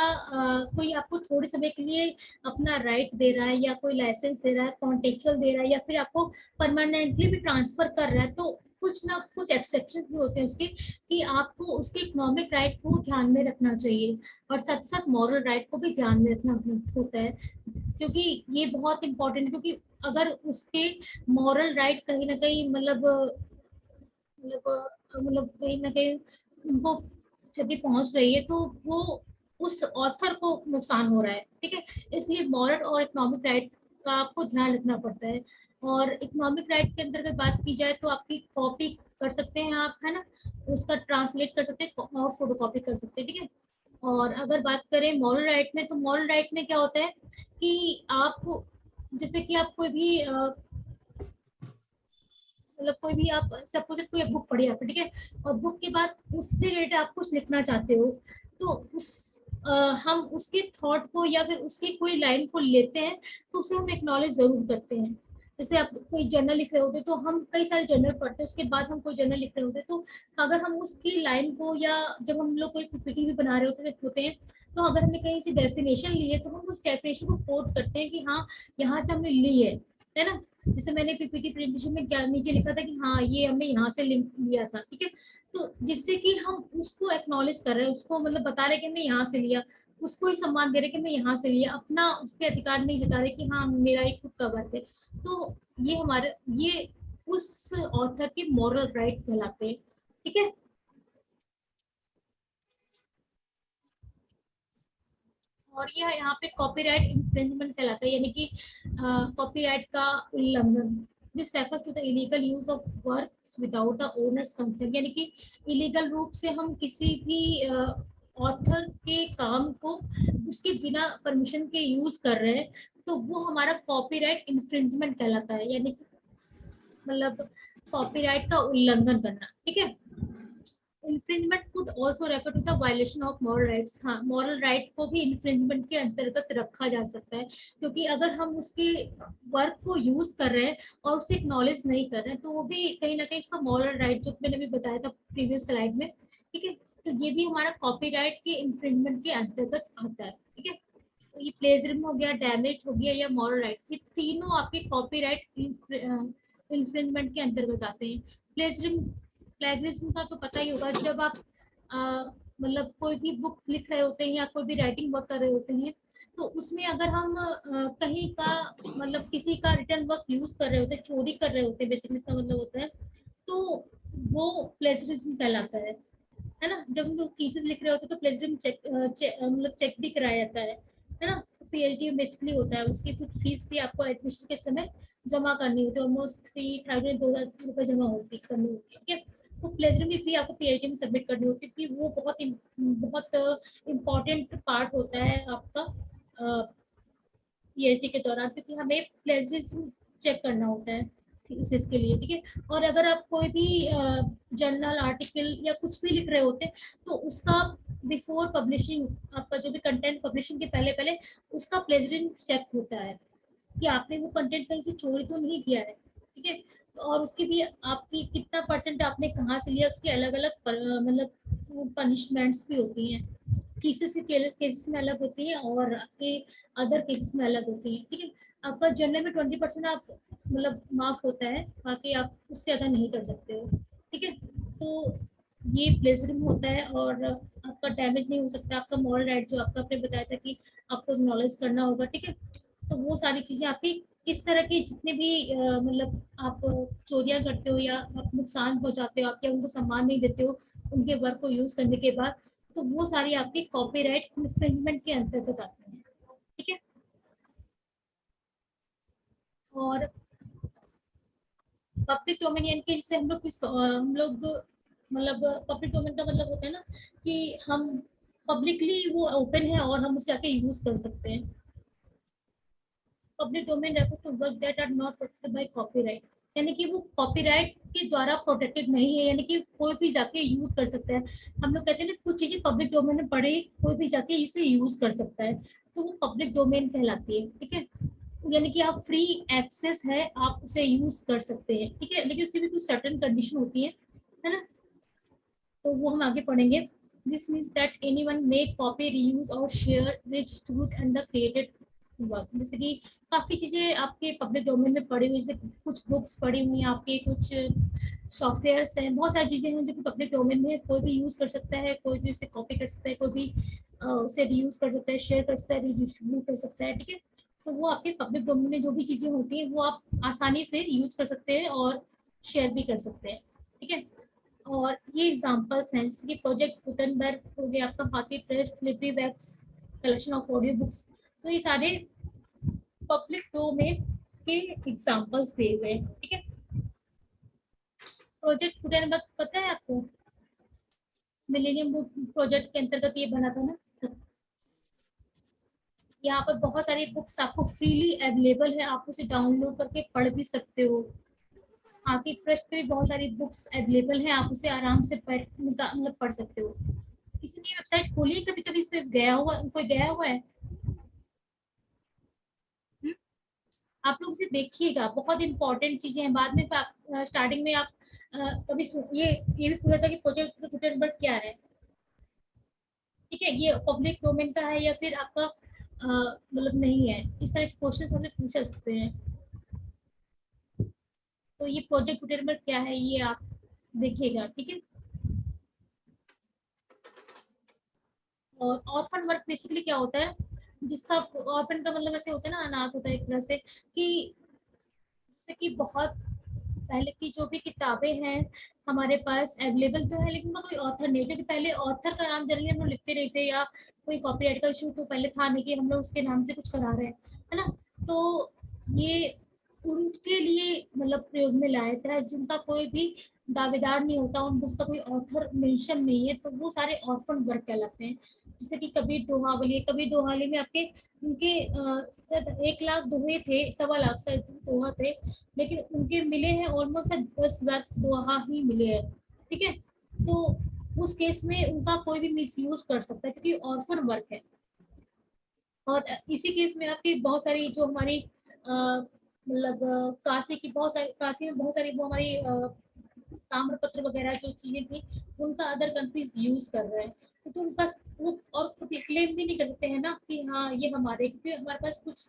कोई आपको थोड़े समय के लिए अपना राइट दे रहा है, या कोई लाइसेंस दे रहा है, कॉन्टेक्चुअल दे रहा है, या फिर आपको परमानेंटली भी ट्रांसफर कर रहा है, तो कुछ ना कुछ एक्सेप्शन भी होते हैं उसके, कि आपको उसके इकोनॉमिक राइट को ध्यान में रखना चाहिए, और साथ साथ मॉरल राइट को भी ध्यान में रखना होता है, क्योंकि ये बहुत इंपॉर्टेंट, क्योंकि अगर उसके मॉरल राइट कहीं ना कहीं मतलब कहीं ना कहीं उनको क्षति पहुंच रही है, तो वो उस ऑथर को नुकसान हो रहा है, ठीक है। इसलिए मॉरल और इकोनॉमिक राइट का आपको ध्यान रखना पड़ता है। और इकोनॉमिक राइट के अंतर्गत बात की जाए, तो आपकी कॉपी कर सकते हैं आप, है ना, उसका ट्रांसलेट कर सकते हैं और फोटो कॉपी कर सकते हैं, ठीक है। और अगर बात करें मॉरल राइट में, तो मॉरल राइट में क्या होता है कि आप, जैसे कि आप कोई भी मतलब कोई भी आप सपोज कोई बुक पढ़ी आपने, ठीक है, और बुक के बाद उससे रिलेटेड आप कुछ लिखना चाहते हो, तो हम उसके थॉट को या फिर उसकी कोई लाइन को लेते हैं, तो उसे हम एक्नॉलेज जरूर करते हैं। जैसे आप कोई जर्नल लिख रहे होते, तो हम कई सारे जर्नल पढ़ते हैं, उसके बाद हम कोई जर्नल लिख रहे होते, तो अगर हम उसकी लाइन को, या जब हम लोग कोई पीपीटी भी बना रहे होते हैं, तो अगर हमने कहीं से डेफिनेशन ली है, तो हम उस डेफिनेशन को कोट करते हैं कि हाँ, यहाँ से हमने ली है, है ना। जैसे मैंने पीपीटी प्रेजेंटेशन में क्या नीचे लिखा था कि हाँ ये हमने यहाँ से लिंक लिया था, ठीक है। तो जिससे कि हम उसको एक्नॉलेज कर रहे हैं, उसको मतलब बता रहे कि हमने यहाँ से लिया, उसको ही सम्मान दे रहे कि मैं यहाँ से लिया, अपना उस पर अधिकार नहीं जता रहे कि हाँ मेरा एक खुद का वर्क है। तो ये हमारे ये उस ऑथर के मॉरल राइट कहलाते हैं, ठीक है। और यह यहाँ पे कॉपीराइट इन्फ्रिंजमेंट कहलाता है, यानी कि कॉपीराइट का उल्लंघन। This refers to the illegal use of works without the owner's consent, यानी कि इलीगल रूप से हम किसी भी ऑथर के काम को उसके बिना परमिशन के यूज कर रहे हैं, तो वो हमारा कॉपीराइट इन्फ्रिंजमेंट कहलाता है, यानी कि मतलब कॉपीराइट का उल्लंघन करना, ठीक है। Infringement could also refer to the violation of moral rights. हाँ, मॉरल राइट को भी इन्फ्रिंजमेंट के अंतर्गत रखा जा सकता है, क्योंकि अगर हम उसके वर्क को यूज कर रहे हैं और उसे एक्नॉलेज नहीं कर रहे हैं, तो वो भी कहीं ना कहीं इसका मॉरल राइट, जो मैंने भी बताया था प्रीवियस स्लाइड में, ठीक है। तो ये भी हमारा कॉपीराइट के इन्फ्रिंजमेंट के अंतर्गत आता है, ठीक है। तो ये प्लेजरिज्म हो गया, डैमेज हो गया, या मॉरल राइट, ये तीनों आपके कॉपीराइट इन्फ्रिंजमेंट के अंतर्गत आते हैं। प्लेजरिज्म प्लेगरिज्म का तो पता ही होगा, जब आप मतलब कोई भी बुक लिख रहे होते हैं या कोई भी राइटिंग वर्क कर रहे होते हैं, तो उसमें अगर हम कहीं का मतलब किसी का रिटर्न वर्क यूज कर रहे होते हैं, चोरी कर रहे होते हैं, बेसिकली इसका मतलब होता है, तो वो प्लेजरिज्म कहलाता है ना। जब हम लोग थीसिस लिख रहे होते हैं तो प्लेजरिज्म मतलब चेक भी कराया जाता है ना। पीएचडी में बेसिकली होता है, उसकी कुछ फीस भी आपको एडमिशन के समय जमा करनी होती है, ऑलमोस्ट 3,000 जमा करनी होती है, ठीक है। तो प्लेजरिज्म की फी आपको पीएचडी में सबमिट करनी होती है, कि वो बहुत इम्पोर्टेंट पार्ट होता है आपका पीएचडी के दौरान, क्योंकि हमें प्लेजरिज्म चेक करना होता है थीसिस के लिए, ठीक है। और अगर आप कोई भी जर्नल आर्टिकल या कुछ भी लिख रहे होते हैं, तो उसका बिफोर पब्लिशिंग, आपका जो भी कंटेंट पब्लिशिंग के पहले पहले उसका प्लेजरिज्म चेक होता है कि आपने वो कंटेंट कहीं से चोरी तो नहीं किया है, ठीक है। तो और उसकी भी आपकी कितना परसेंट आपने कहाँ से लिया, उसकी अलग अलग मतलब पनिशमेंट्स भी होती हैं। थीसिस के केसेस में अलग होती है और आपके अदर केसेस में अलग होती है, ठीक है। आपका जर्नल में 20% आप मतलब माफ होता है, बाकी आप उससे ज्यादा नहीं कर सकते हो, ठीक है। तो ये प्लेजरिज्म होता है और आपका डैमेज नहीं हो सकता, आपका मॉरल राइट जो आपका आपने बताया था कि आपको एक्नॉलेज करना होगा, ठीक है। तो वो सारी चीजें आपकी इस तरह के जितने भी मतलब आप चोरियां करते हो या आप नुकसान पहुंचाते हो, आप या उनको सम्मान नहीं देते हो उनके वर्क को यूज करने के बाद, तो वो सारी आपकी कॉपीराइट इन्फ्रिंजमेंट के अंतर्गत आते हैं, ठीक है। और पब्लिक डोमेन के जैसे हम लोग मतलब पब्लिक डोमेन का मतलब होता है ना कि हम पब्लिकली वो ओपन है और हम उसे आके यूज कर सकते हैं। Public domain refer to work that are not protected by copyright, यानी कि वो कॉपीराइट के द्वारा प्रोटेक्टेड नहीं है, यानी कि कोई भी जाके यूज कर सकता है। हम लोग कहते हैं ना कुछ चीजें पब्लिक डोमेन में पड़े, कोई भी जाके इसे यूज कर सकता है, तो वो पब्लिक डोमेन कहलाती है, ठीक है। यानी कि आप फ्री एक्सेस है, आप उसे यूज कर सकते हैं, ठीक है, लेकिन उसकी भी कुछ सर्टेन कंडीशन होती है ना। तो वो हम आगे पढ़ेंगे। This means that anyone may copy, reuse और share, distribute and the created work. जैसे कि काफी चीजें आपके पब्लिक डोमेन में पड़ी हुई, जैसे कुछ बुक्स पड़ी हुई हैं आपके, कुछ सॉफ्टवेयर्स हैं, बहुत सारी चीजें हैं जो कि पब्लिक डोमेन में कोई भी यूज कर सकता है, कोई भी उसे कॉपी कर सकता है, कोई भी उसे रीयूज कर सकता है, शेयर कर सकता है, रिडिस्ट्रीब्यूट कर सकता है, ठीक है। तो वो आपके पब्लिक डोमेन में जो भी चीजें होती हैं वो आप आसानी से यूज कर सकते हैं और शेयर भी कर सकते हैं, ठीक है। और ये एग्जांपल्स हैं, जैसे कि प्रोजेक्ट गुटेनबर्ग हो गया आपका, हाथी press, LibriVox, collection of audio books. तो ये सारे पब्लिक डोमेन के एग्जांपल्स दिए गए, ठीक है। प्रोजेक्ट गुटेनबर्ग पता है आपको, मिलेनियम बुक प्रोजेक्ट के अंतर्गत ये बना था ना। यहाँ पर बहुत सारी बुक्स आपको फ्रीली अवेलेबल है, आप उसे डाउनलोड करके पढ़ भी सकते हो। हाथी प्रेस पे भी बहुत सारी बुक्स अवेलेबल हैं, आप उसे आराम से मतलब पढ़ सकते हो। किसी ने वेबसाइट खोली है कभी कभी, इस पे गया हुआ कोई गया हुआ है? हुँ? आप लोग इसे देखिएगा, बहुत इंपॉर्टेंट चीजें हैं। बाद में स्टार्टिंग में आप कभी ये भी पूछा था कि प्रोजेक्ट गुटेनबर्ग क्या है, ठीक है। ये पब्लिक डोमेन का है या फिर आपका मतलब नहीं है, इस तरह के क्वेश्चन हमसे पूछ सकते हैं। तो ये प्रोजेक्ट गुटेनबर्ग क्या है ये आप देखिएगा, ठीक है। और ऑर्फन वर्क बेसिकली क्या होता है, जिसका ऑर्फन का मतलब ऐसे होता है ना, अनाथ होता है एक तरह से, कि जैसे कि बहुत पहले की जो भी किताबें हैं हमारे पास अवेलेबल तो है, लेकिन उनका कोई ऑथर नहीं, क्योंकि पहले ऑथर का नाम जनरली हम लोग लिखते नहीं थे, या कोई कॉपीराइट का इशू तो पहले था नहीं कि हम लोग उसके नाम से कुछ करा रहे हैं, है ना। तो ये उनके लिए मतलब प्रयोग में लाया था जिनका कोई भी दावेदार नहीं होता, उनको उसका कोई ऑथर मेंशन नहीं है, तो वो सारे ऑर्फन वर्क कहलाते हैं। जैसे कि कबीर दोहा, कबीर दोहावली में आपके उनके शायद 1 लाख दोहे थे, 1.25 लाख शायद दोहा थे, लेकिन उनके मिले हैं ऑलमोस्ट 10,000 दोहा ही मिले हैं, ठीक है। तो उस केस में उनका कोई भी मिसयूज कर सकता है क्योंकि ऑर्फन वर्क है। और इसी केस में आपकी बहुत सारी जो हमारी मतलब काशी की बहुत सारी, काशी में बहुत सारी वो हमारी ताम्रपत्र वगैरह जो चीजें थी उनका अदर कंट्रीज यूज कर रहे हैं, तो उनके पास वो और क्लेम भी नहीं कर सकते हैं ना कि हाँ ये हमारे, क्योंकि हमारे पास कुछ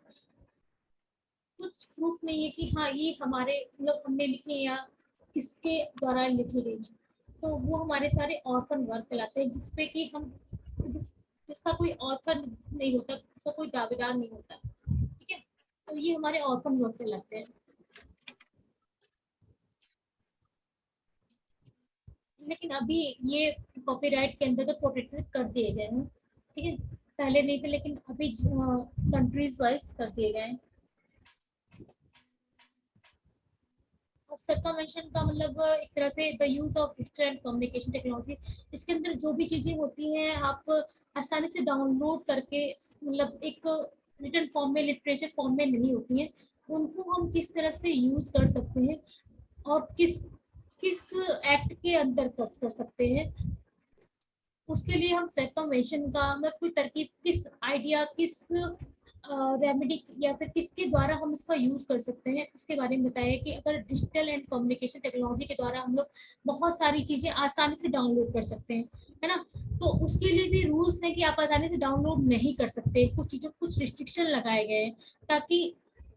प्रूफ नहीं है कि हाँ ये हमारे मतलब हमने लिखे या किसके द्वारा लिखी गई है। तो वो हमारे सारे ऑर्फन वर्क कहलाते हैं, जिसपे कि हम जिसका कोई ऑथर नहीं होता, जिसका कोई दावेदार नहीं होता, ठीक है। तो ये हमारे ऑर्फन वर्क कहलाते हैं। लेकिन अभी ये कॉपीराइट के अंदर तो प्रोटेक्टेड कर दिए गए हैं, ठीक है। पहले नहीं थे, लेकिन अभी कंट्रीज वाइज कर दिए गए हैं। सर्कमवेंशन का मतलब एक तरह से the use of digital and communication technology. इसके अंदर जो भी चीजें होती हैं आप आसानी से डाउनलोड करके, मतलब एक रिटन फॉर्म में, लिटरेचर फॉर्म में नहीं होती हैं, उनको हम किस तरह से यूज कर सकते हैं और किस किस एक्ट के अंदर कर सकते हैं, उसके लिए हम सर्कमवेंशन का मतलब कोई तरकीब, किस आइडिया, किस रेमेडी या फिर किसके द्वारा हम इसका यूज कर सकते हैं, उसके बारे में बताया कि अगर डिजिटल एंड कम्युनिकेशन टेक्नोलॉजी के द्वारा हम लोग बहुत सारी चीजें आसानी से डाउनलोड कर सकते हैं, है ना। तो उसके लिए भी रूल्स हैं कि आप आसानी से डाउनलोड नहीं कर सकते, कुछ चीजों कुछ रिस्ट्रिक्शन लगाए गए हैं, ताकि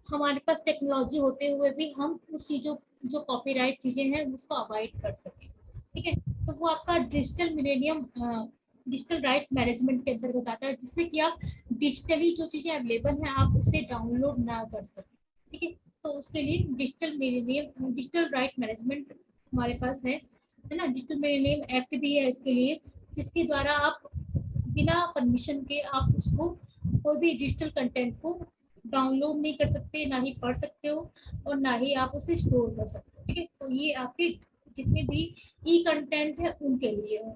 हमारे पास टेक्नोलॉजी होते हुए भी हम उस चीजों जो कॉपीराइट चीजें हैं उसको अवॉइड कर सकें, ठीक है। तो वो आपका digital millennium digital right management के अंतर्गत आता है, जिससे कि आप डिजिटली जो चीजें अवेलेबल हैं आप उसे डाउनलोड ना कर सकें, ठीक है। तो उसके लिए digital millennium digital right management हमारे पास है ना। डिजिटल मिलेनियम एक्ट भी है इसके लिए, जिसके द्वारा आप बिना परमिशन के आप उसको कोई भी डिजिटल कंटेंट को डाउनलोड नहीं कर सकते, ना ही पढ़ सकते हो और ना ही आप उसे स्टोर कर सकते हो, ठीक है। तो ये आपके जितने भी ई कंटेंट है उनके लिए है,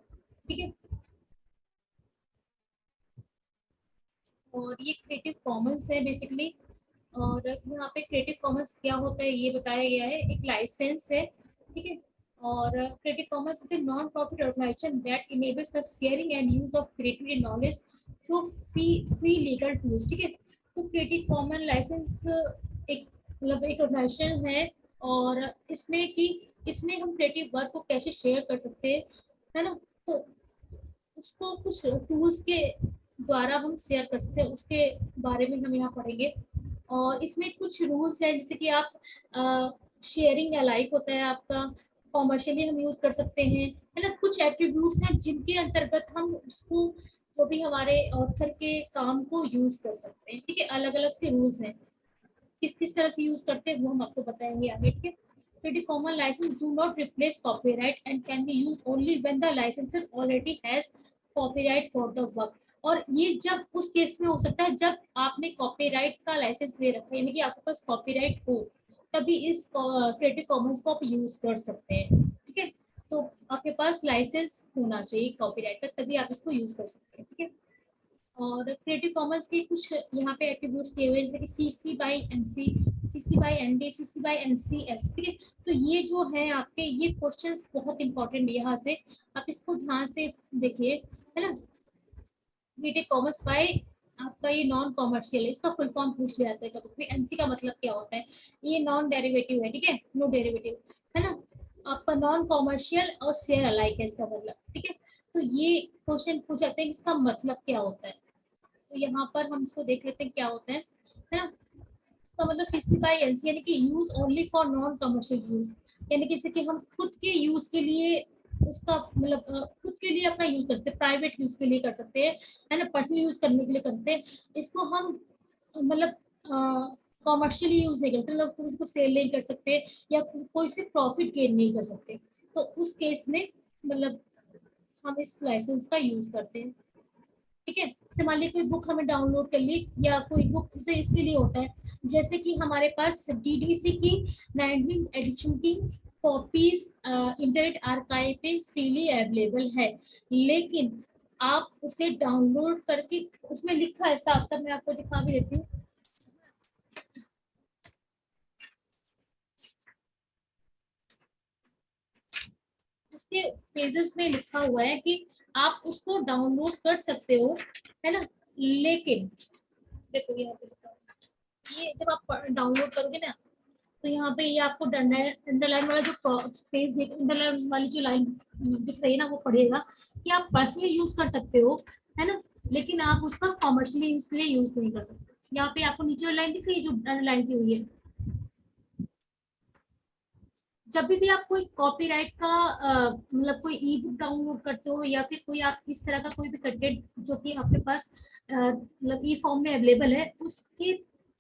ठीक है। और ये क्रिएटिव कॉमन्स है बेसिकली। और यहाँ पे क्रिएटिव कॉमन्स क्या होता है ये बताया गया है, एक लाइसेंस है, ठीक है। और creative commons is a non profit organisation that enables the sharing and use of creativity knowledge through free legal tools, ठीक है। तो क्रिएटिव कॉमन लाइसेंस एक मतलब एक ऑर्गेनाइजेशन है, और इसमें हम क्रिएटिव वर्क को कैसे शेयर कर सकते हैं, है ना। तो उसको कुछ टूल्स के द्वारा हम शेयर कर सकते हैं, उसके बारे में हम यहाँ पढ़ेंगे। और इसमें कुछ रूल्स हैं, जैसे कि आप शेयरिंग अलाइक होता है आपका, कॉमर्शियली हम यूज कर सकते हैं, है ना। कुछ एट्रीब्यूट्स हैं जिनके अंतर्गत हम उसको जो भी हमारे ऑथर के काम को यूज कर सकते हैं, ठीक है। अलग अलग उसके रूल्स हैं, किस किस तरह से यूज करते हैं वो हम आपको बताएंगे आगे, ठीक है। Creative Commons license do not replace copyright and can be used only when the licensor already has copyright for the work। और ये जब उस केस में हो सकता है जब आपने कॉपीराइट का लाइसेंस ले रखा है, यानी कि आपके पास कॉपीराइट हो, तभी इस क्रिएटिव कॉमन्स को आप यूज कर सकते हैं, ठीक है। तो आपके पास लाइसेंस होना चाहिए कॉपीराइट का, तभी आप इसको यूज कर सकते हैं, ठीक है। और क्रिएटिव कॉमन्स के कुछ यहाँ पे एट्रीब्यूट्स दिए हुए, जैसे कि CC by NC, CC by ND, CC by NCS, ठीक है। तो ये जो है आपके ये क्वेश्चंस बहुत इंपॉर्टेंट है, यहाँ से आप इसको ध्यान से देखिए, है ना। क्रिएटिव कॉमन्स बाय आपका ये नॉन कॉमर्शियल है, इसका फुल फॉर्म पूछ लिया जाता है कभी। NC का मतलब क्या होता है, ये नॉन डेरिवेटिव है, ठीक है, नो डेरिवेटिव, है ना। आपका नॉन कॉमर्शियल और शेयर अलाइक है इसका मतलब, ठीक है। तो ये क्वेश्चन पूछ जाते हैं इसका मतलब क्या होता है, तो यहाँ पर हम इसको देख लेते हैं क्या होता है ना। इसका मतलब सीसी बाय एनसी यानी कि use only for non commercial use, यानी कि जैसे कि हम खुद के यूज के लिए उसका मतलब खुद के लिए अपना यूज कर सकते हैं, प्राइवेट यूज के लिए कर सकते हैं, है ना, पर्सनल यूज करने के लिए कर सकते हैं। इसको हम मतलब कॉमर्शियली यूज नहीं करते, मतलब इसको सेल नहीं कर सकते या कोई से प्रॉफिट गेन नहीं कर सकते। तो उस केस में मतलब हम इस लाइसेंस का यूज करते हैं। ठीक है, जैसे मान लीजिए कोई बुक हमें डाउनलोड कर ली, या कोई बुक से इसके लिए होता है जैसे कि हमारे पास डीडीसी की 19 एडिशन की कॉपीज इंटरनेट आर्काइव पे फ्रीली अवेलेबल है, लेकिन आप उसे डाउनलोड करके, उसमें लिखा है साफ साफ, मैं आपको दिखा भी देती हूँ। उसके पेजेस में लिखा हुआ है कि आप उसको डाउनलोड कर सकते हो, है ना, लेकिन देखो यहाँ पे लिखा है, ये जब आप डाउनलोड करोगे ना, तो यहाँ पे ये आपको अंडरलाइन वाला जो पेज देख, अंडरलाइन वाली जो लाइन दिख रही है ना, वो पढ़ेगा कि आप पर्सनली यूज कर सकते हो, है ना, लेकिन आप उसका कॉमर्शियली यूज के लिए यूज नहीं कर सकते। यहाँ पे आपको नीचे वाली लाइन दिख रही है जो अंडरलाइन की हुई है। जब भी आप कोई कॉपीराइट का मतलब कोई ई बुक डाउनलोड करते हो, या फिर कोई आप इस तरह का कोई भी कंटेंट जो कि आपके पास मतलब ई फॉर्म में अवेलेबल है, उसके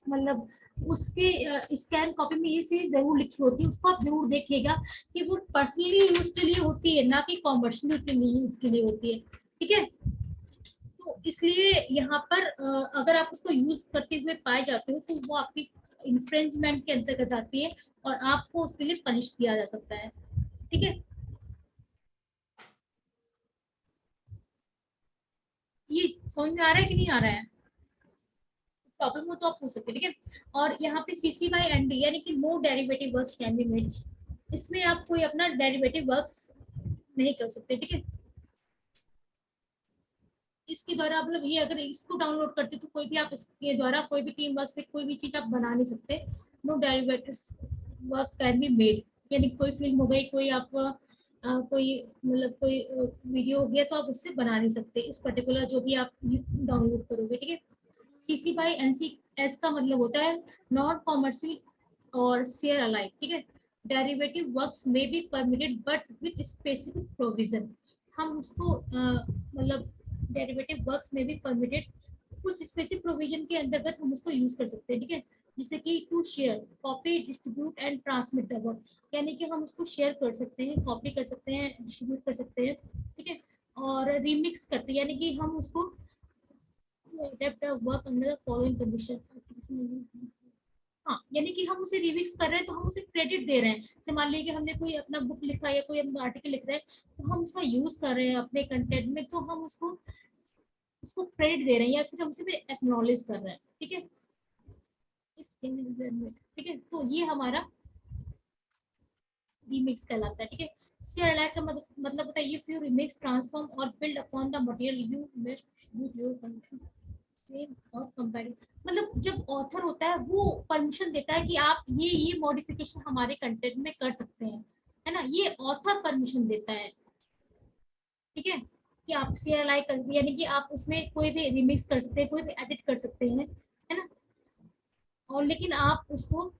मतलब उसके स्कैन कॉपी में ये चीज जरूर लिखी होती है, उसको आप जरूर देखिएगा कि वो पर्सनली यूज के लिए होती है, ना कि कॉमर्शियली के लिए यूज के लिए होती है। ठीक है, तो इसलिए यहाँ पर अगर आप उसको यूज करते हुए पाए जाते हो, तो वो आपकी इन्फ्रिंजमेंट के अंतर्गत आती है और आपको उसके लिए पनिश किया जा सकता है। ठीक है, ये समझ में आ रहा है कि नहीं आ रहा है? प्रॉब्लम हो तो आप पूछ सकते हैं। ठीक है, और यहाँ पे सीसी बाय एनडी यानी कि no derivative works can be made, इसमें आप कोई अपना डेरिवेटिव वर्क्स नहीं कर सकते। ठीक है, इसके द्वारा मतलब ये अगर इसको डाउनलोड करते तो कोई भी आप इसके द्वारा कोई भी टीम वर्क से कोई भी चीज आप बना नहीं सकते। No derivatives work can be made, यानी कोई फिल्म हो गई, कोई आप कोई मतलब कोई वीडियो हो गया, तो आप उससे बना नहीं सकते इस पर्टिकुलर जो भी आप डाउनलोड करोगे। ठीक है, सीसी बाय एनसी एस का मतलब होता है नॉन कॉमर्शियल और शेयर अलाइक। ठीक है, डेरिवेटिव वर्क्स में be permitted but with specific provision, हम उसको मतलब डेरिवेटिव वर्क्स में भी परमिटेड, कुछ स्पेसिफिक प्रोविजन के अंतर्गत हम उसको यूज कर सकते हैं। ठीक है, जैसे कि to share, copy, distribute and transmit the work, यानी कि हम उसको शेयर कर सकते हैं, कॉपी कर सकते हैं, डिस्ट्रीब्यूट कर सकते हैं। ठीक है, और रिमिक्स करते हैं, यानी कि हम उसको adapt the work under the following condition. हाँ, यानी कि हम उसे रिमिक्स कर रहे हैं तो हम उसे क्रेडिट दे रहे हैं। जैसे मान लीजिए कि हमने कोई अपना बुक लिखा है या कोई अपना आर्टिकल लिख रहे हैं, तो हम उसका यूज कर रहे हैं अपने कंटेंट में, तो हम उसको उसको क्रेडिट दे रहे हैं या फिर हम उसे एक्नॉलेज कर रहे हैं। ठीक है, ठीक है, तो ये हमारा रीमिक्स कहलाता है। ठीक है, शेयर अलाइक का मतलब होता है इफ यू रिमिक्स, ट्रांसफॉर्म और build upon the material you best use your permission, same और कंपैरेटिव, मतलब जब ऑथर होता है वो परमिशन देता है कि आप ये मॉडिफिकेशन हमारे कंटेंट में कर सकते हैं, है ना, ये ऑथर परमिशन देता है। ठीक है, कि आप शेयर लाइक कर, यानी कि आप उसमें कोई भी रिमिक्स कर सकते हैं, कोई भी एडिट कर सकते हैं, है ना, और लेकिन आप उसको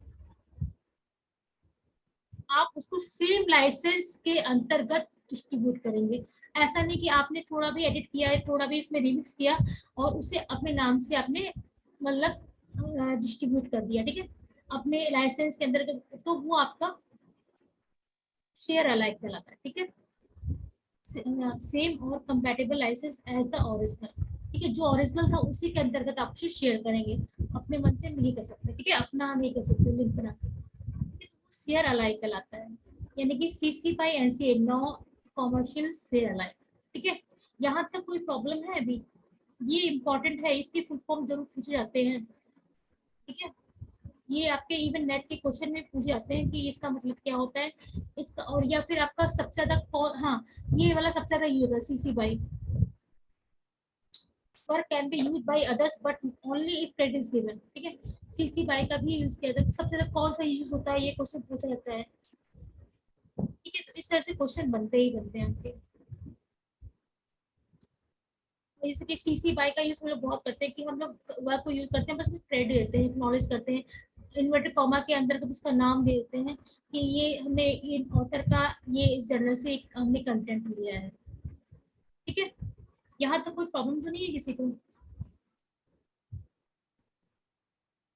सेम लाइसेंस के अंतर्गत डिस्ट्रीब्यूट करेंगे। ऐसा नहीं कि आपने थोड़ा भी एडिट किया है, थोड़ा भी इसमें रिमिक्स किया और उसे अपने नाम से आपने मतलब डिस्ट्रीब्यूट कर दिया। ठीक है, अपने लाइसेंस के अंदर, तो वो आपका शेयर अलाइक कहलाता है। ठीक है, सेम और compatible licence as the original. ठीक है, जो ओरिजिनल था उसी के अंतर्गत आप उसे शेयर करेंगे, अपने मन से नहीं कर सकते। ठीक है, अपना नहीं कर सकते लिंक बना के, शेयर अलाइक कहलाता है, यानी कि CC by NCA no commercial share alike. ठीक है, यहाँ तक कोई प्रॉब्लम है अभी? ये इंपॉर्टेंट है, इसकी फुल फॉर्म जरूर पूछे जाते हैं। ठीक है, ये आपके इवन नेट के क्वेश्चन में पूछे जाते हैं कि इसका मतलब क्या होता है इसका, और या फिर आपका सबसे ज्यादा हाँ, ये वाला सबसे ज्यादा यूज होता है CC by, work can B use by others but only if credit is given. ठीक है, सीसी बाई का भी यूज किया जाता है, सबसे ज्यादा कौन सा यूज होता है, ये क्वेश्चन पूछा जाता है। ठीक है, तो इस तरह से क्वेश्चन बनते ही बनते हैं आपके। जैसे कि सीसी बाई का यूज हम लोग बहुत करते हैं कि हम लोग वर्क को यूज करते हैं, बस क्रेडिट देते हैं, एक्नॉलेज करते हैं, इन्वर्टेड कॉमा के अंदर कभी उसका नाम दे देते हैं कि ये हमने इन ऑथर का ये इस जर्नल से हमने कंटेंट लिया है। ठीक है, यहाँ तो कोई प्रॉब्लम तो नहीं है किसी को।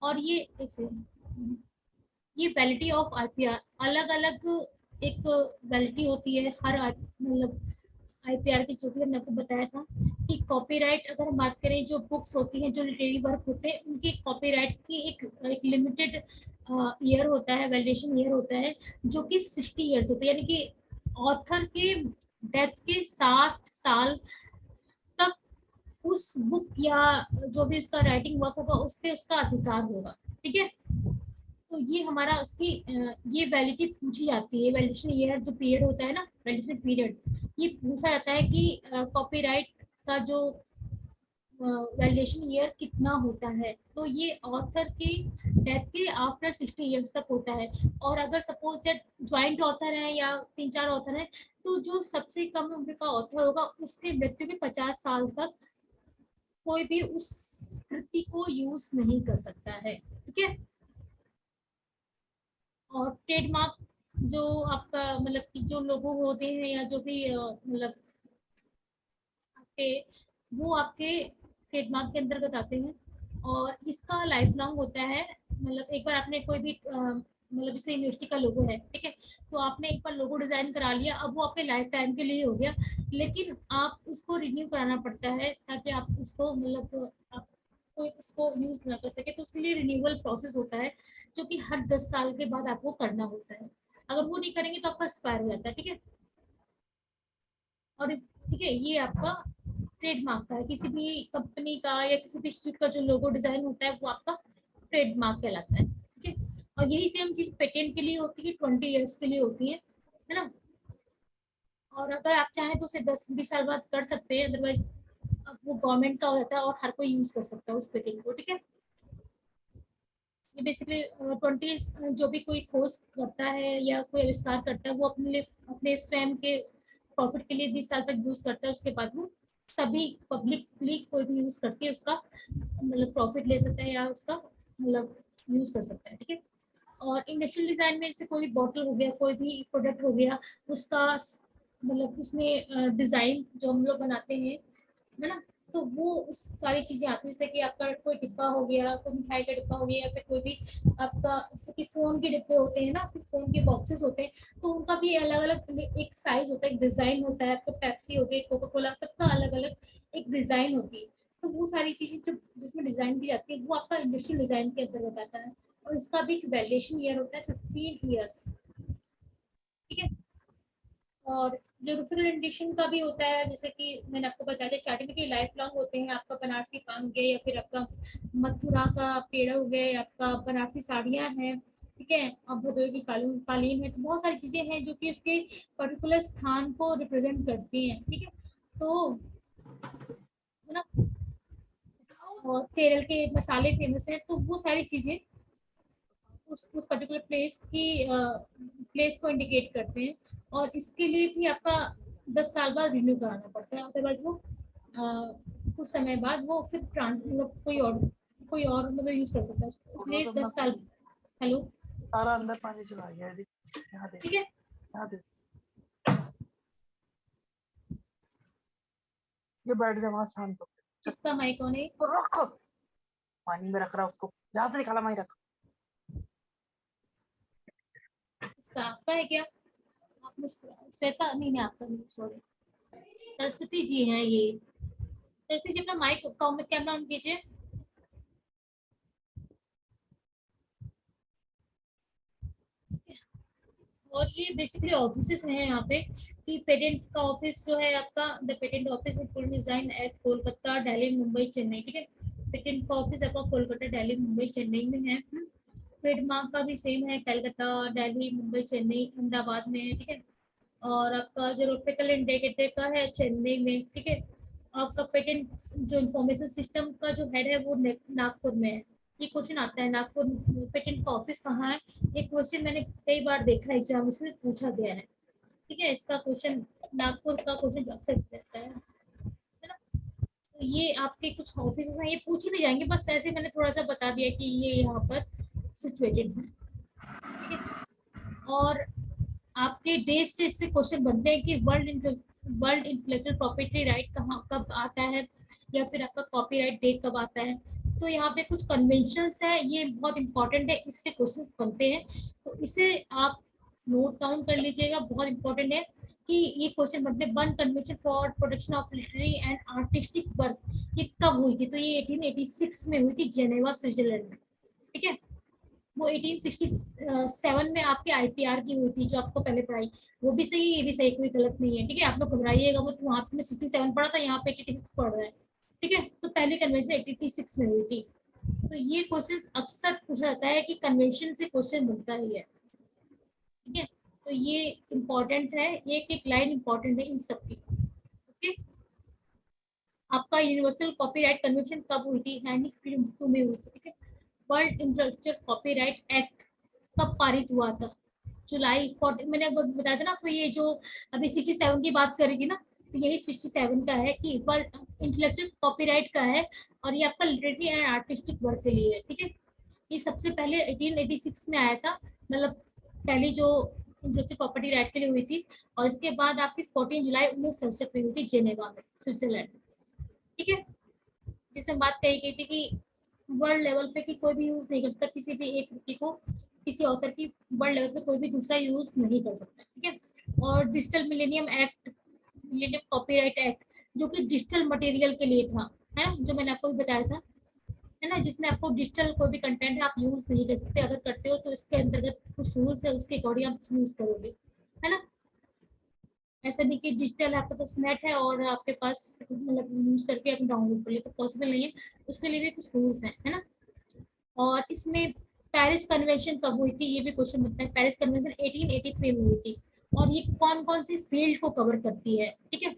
और ये वैलिडिटी ऑफ आईपीआर, अलग अलग एक वैलिडिटी होती है हर मतलब आईपीआर की, जो भी हमने आपको बताया था कि कॉपीराइट अगर हम बात करें, जो बुक्स होती हैं, जो लिटरेरी वर्क होते हैं, उनकी कॉपीराइट की एक लिमिटेड ईयर होता है, वैलिडेशन ईयर होता है, जो कि 60 ईयर्स होता है, यानी कि ऑथर के डेथ के 60 साल तक उस बुक या जो भी उसका राइटिंग वर्क होगा उस पर उसका अधिकार होगा। ठीक है, तो ये हमारा उसकी ये वैलिडिटी पूछी जाती है। वैलिडेशन ईयर जो पीरियड होता है ना, वैलिडेशन पीरियड, ये पूछा जाता है कि कॉपीराइट का जो वैलिडेशन ईयर कितना होता है। तो ये ऑथर की डेथ के आफ्टर 60 ईयर्स तक होता है। और अगर सपोज दैट ज्वाइंट ऑथर है या 3-4 ऑथर है, तो जो सबसे कम उम्र का ऑथर होगा उसके मृत्यु के 50 साल तक कोई भी उस कृति को यूज नहीं कर सकता है। ठीक है, और ट्रेडमार्क जो आपका मतलब कि जो लोगो होते हैं या जो भी मतलब आपके, वो आपके ट्रेडमार्क के अंतर्गत आते हैं। और इसका लाइफ लॉन्ग होता है, मतलब एक बार आपने कोई भी मतलब जैसे यूनिवर्सिटी का लोगो है, ठीक है, तो आपने एक बार लोगो डिजाइन करा लिया, अब वो आपके लाइफ टाइम के लिए हो गया, लेकिन आप उसको रिन्यू कराना पड़ता है ताकि आप उसको मतलब आप कोई उसको यूज ना कर सके, तो उसके लिए रिन्यूअल प्रोसेस होता है, जो कि हर 10 साल के बाद आपको करना होता है। अगर वो नहीं करेंगे तो आपका एक्सपायर हो जाता है। ठीक है, और ठीक है, ये आपका ट्रेडमार्क का है, किसी भी कंपनी का या किसी भी इंस्टीट्यूट का जो लोगो डिजाइन होता है वो आपका ट्रेडमार्क कहलाता है। ठीक है, और यही सेम चीज पेटेंट के लिए होती है, 20 ईयर्स के लिए होती है ना। और अगर आप चाहें तो उसे 10-20 साल बाद कर सकते हैं, अदरवाइज वो गवर्नमेंट का होता है और हर कोई यूज कर सकता है उस पेटेंट को। ठीक है, ये बेसिकली 20 जो भी कोई खोज करता है या कोई आविष्कार करता है, वो अपने लिए अपने स्वयं के प्रॉफिट के लिए 20 साल तक यूज करता है। उसके बाद वो सभी पब्लिकली कोई भी यूज करके उसका मतलब प्रॉफिट ले सकता है या उसका मतलब यूज कर सकता है। ठीक है, और इंडस्ट्रियल डिजाइन में जैसे कोई बॉटल हो गया, कोई भी प्रोडक्ट हो गया, उसका मतलब उसमें डिजाइन जो हम लोग बनाते हैं, है ना, तो वो उस सारी चीजें आती हैं, जैसे कि आपका कोई डिब्बा हो गया, कोई मिठाई का डिब्बा हो गया, या फिर कोई भी आपका जैसे कि फोन के डिब्बे होते हैं ना, फिर फोन के बॉक्सेस होते हैं, तो उनका भी अलग अलग एक साइज होता है, एक डिजाइन होता है। आपका पेप्सी हो गई, कोका कोला, सबका अलग अलग एक डिजाइन होती है। तो वो सारी चीजें जो जिसमें डिजाइन दी जाती है वो आपका इंडस्ट्रियल डिजाइन के अंतर्गत आता है। और इसका भी एक वैल्यूएशन ईयर होता है 15 ईयर्स। ठीक है, और जो रिप्रेजेंटेशन का भी होता है, जैसे कि मैंने आपको बताया था स्टार्टिंग में कि लाइफ लॉन्ग होते हैं। आपका बनारसी पान हो गया, या फिर आपका मथुरा का पेड़ा हो गया, या आपका बनारसी साड़ियाँ हैं, ठीक है, और भदोई की कालीन है। तो बहुत सारी चीजें हैं जो कि उसके पर्टिकुलर स्थान को रिप्रेजेंट करती हैं। ठीक है, तो है ना, और केरल के मसाले फेमस हैं, तो वो सारी चीजें उस पर्टिकुलर प्लेस को इंडिकेट करते हैं। और इसके लिए भी आपका 10 साल बाद रिन्यू कराना पड़ता है, अदरवाइज वो कुछ समय बाद वो फिर मतलब कोई और मतलब यूज कर सकता है उसको। इसलिए 10 साल। हेलो, सारा अंदर पानी चला गया है, यहाँ देख, ठीक है, यहाँ देख, ये बैठ जा वहाँ शांत हो। इसका माइक ऑन है। तो रखो, पानी में रख रहा उसको, जहाँ से निकाला वहीं रख। इसका आपका है क्या? आप श्वेता नहीं नहीं, आपका नहीं, सॉरी, सरस्वती जी हैं ये। सरस्वती जी अपना माइक कैमरा ऑन कीजिए। और ये बेसिकली ऑफिस हैं यहाँ पे, कि पेटेंट का ऑफिस जो है आपका, the patent office in full design eight Kolkata, Delhi, Mumbai, Chennai. ठीक है, पेटेंट का ऑफिस आपका कोलकाता, दिल्ली, मुंबई, चेन्नई में है। ट्रेडमार्क का भी सेम है, कलकत्ता, दिल्ली, मुंबई, चेन्नई, अहमदाबाद में है। ठीक है, और आपका जो रोटेकल इंडिकेटर का है चेन्नई में। ठीक है, आपका पेटेंट जो इंफॉर्मेशन सिस्टम का जो हेड है वो नागपुर में है। ये क्वेश्चन आता है, नागपुर पेटेंट का ऑफिस कहाँ है, ये क्वेश्चन मैंने कई बार देखा है एग्जाम में पूछा गया है। ठीक है, इसका क्वेश्चन नागपुर का क्वेश्चन अक्सर रहता है ना। तो ये आपके कुछ ऑफिस हैं, ये पूछे नहीं जाएंगे, बस ऐसे मैंने थोड़ा सा बता दिया कि ये यहाँ पर सिचुएटेड है, ठीक है। और आपके देश से इससे क्वेश्चन बनते हैं कि वर्ल्ड इंटेलेक्चुअल प्रॉपर्टी राइट कहाँ कब आता है, या फिर आपका कॉपीराइट डे कब आता है। तो यहाँ पे कुछ कन्वेंशंस है, ये बहुत इंपॉर्टेंट है, इससे क्वेश्चंस बनते हैं, तो इसे आप नोट डाउन कर लीजिएगा, बहुत इंपॉर्टेंट है कि ये क्वेश्चन बनते हैं। One convention for protection of literary and artistic work, ये कब हुई थी? तो ये 1886 में हुई थी, जेनेवा स्विट्जरलैंड में, ठीक है। वो 1867 में आपके आईपीआर की हुई थी, जो आपको पहले पढ़ाई, वो भी सही, ये भी सही, कोई गलत नहीं है, ठीक है। आप लोग घबराइएगा, वो वहाँ पे 67 पढ़ा था, यहाँ पे 86 पढ़ रहा है, ठीक है। तो पहली कन्वेंशन 86 में हुई थी। तो ये क्वेश्चन अक्सर पूछा जाता है कि कन्वेंशन से क्वेश्चन बनता ही है, ठीक है। तो ये इम्पोर्टेंट है, एक एक लाइन इम्पोर्टेंट है इन सबकी, ओके। आपका यूनिवर्सल कॉपीराइट कन्वेंशन कब हुई थी? 1952 में हुई थी, ठीक है। वर्ल्ड इंटेलेक्चुअल कॉपीराइट एक्ट कब पारित हुआ था? जुलाई 40, मैंने बताया था ना आपको, ये जो अभी 67 की बात करेगी ना, तो यही 67 का है कि वर्ल्ड इंटेलेक्चुअल कॉपीराइट का है, और ये आपका लिटरेरी एंड आर्टिस्टिक वर्क के लिए है, ठीक है। ये सबसे पहले 1886 में आया था, मतलब पहली जो इंटेलेक्चुअल प्रॉपर्टी राइट के लिए हुई थी, और इसके बाद आपकी 14 जुलाई 1967 में हुई थी, जेनेवा में, स्विट्जरलैंड, ठीक है। जिसमें बात कही गई थी कि वर्ल्ड लेवल पे कि कोई भी यूज नहीं कर सकता किसी भी एक कृति को, किसी ऑथर की वर्ल्ड लेवल पे कोई भी दूसरा यूज नहीं कर सकता, ठीक है। और digital millennium act, millennium copyright act, जो कि डिजिटल मटेरियल के लिए था, है ना, जो मैंने आपको भी बताया था, है ना, जिसमें आपको डिजिटल कोई भी कंटेंट है आप यूज नहीं कर सकते, अगर करते हो तो इसके अंतर्गत कुछ रूल्स है, उसके अकॉर्डिंग आप यूज करोगे, है ना। ऐसा नहीं कि डिजिटल आपके पास नेट है और आपके पास मतलब यूज करके आप डाउनलोड कर लिए, तो पॉसिबल नहीं है, उसके लिए भी कुछ रूल्स हैं, है ना। और इसमें पेरिस कन्वेंशन कब हुई थी, ये भी क्वेश्चन बनता है। पेरिस कन्वेंशन 1883 में हुई थी, और ये कौन कौन सी फील्ड को कवर करती है, ठीक है।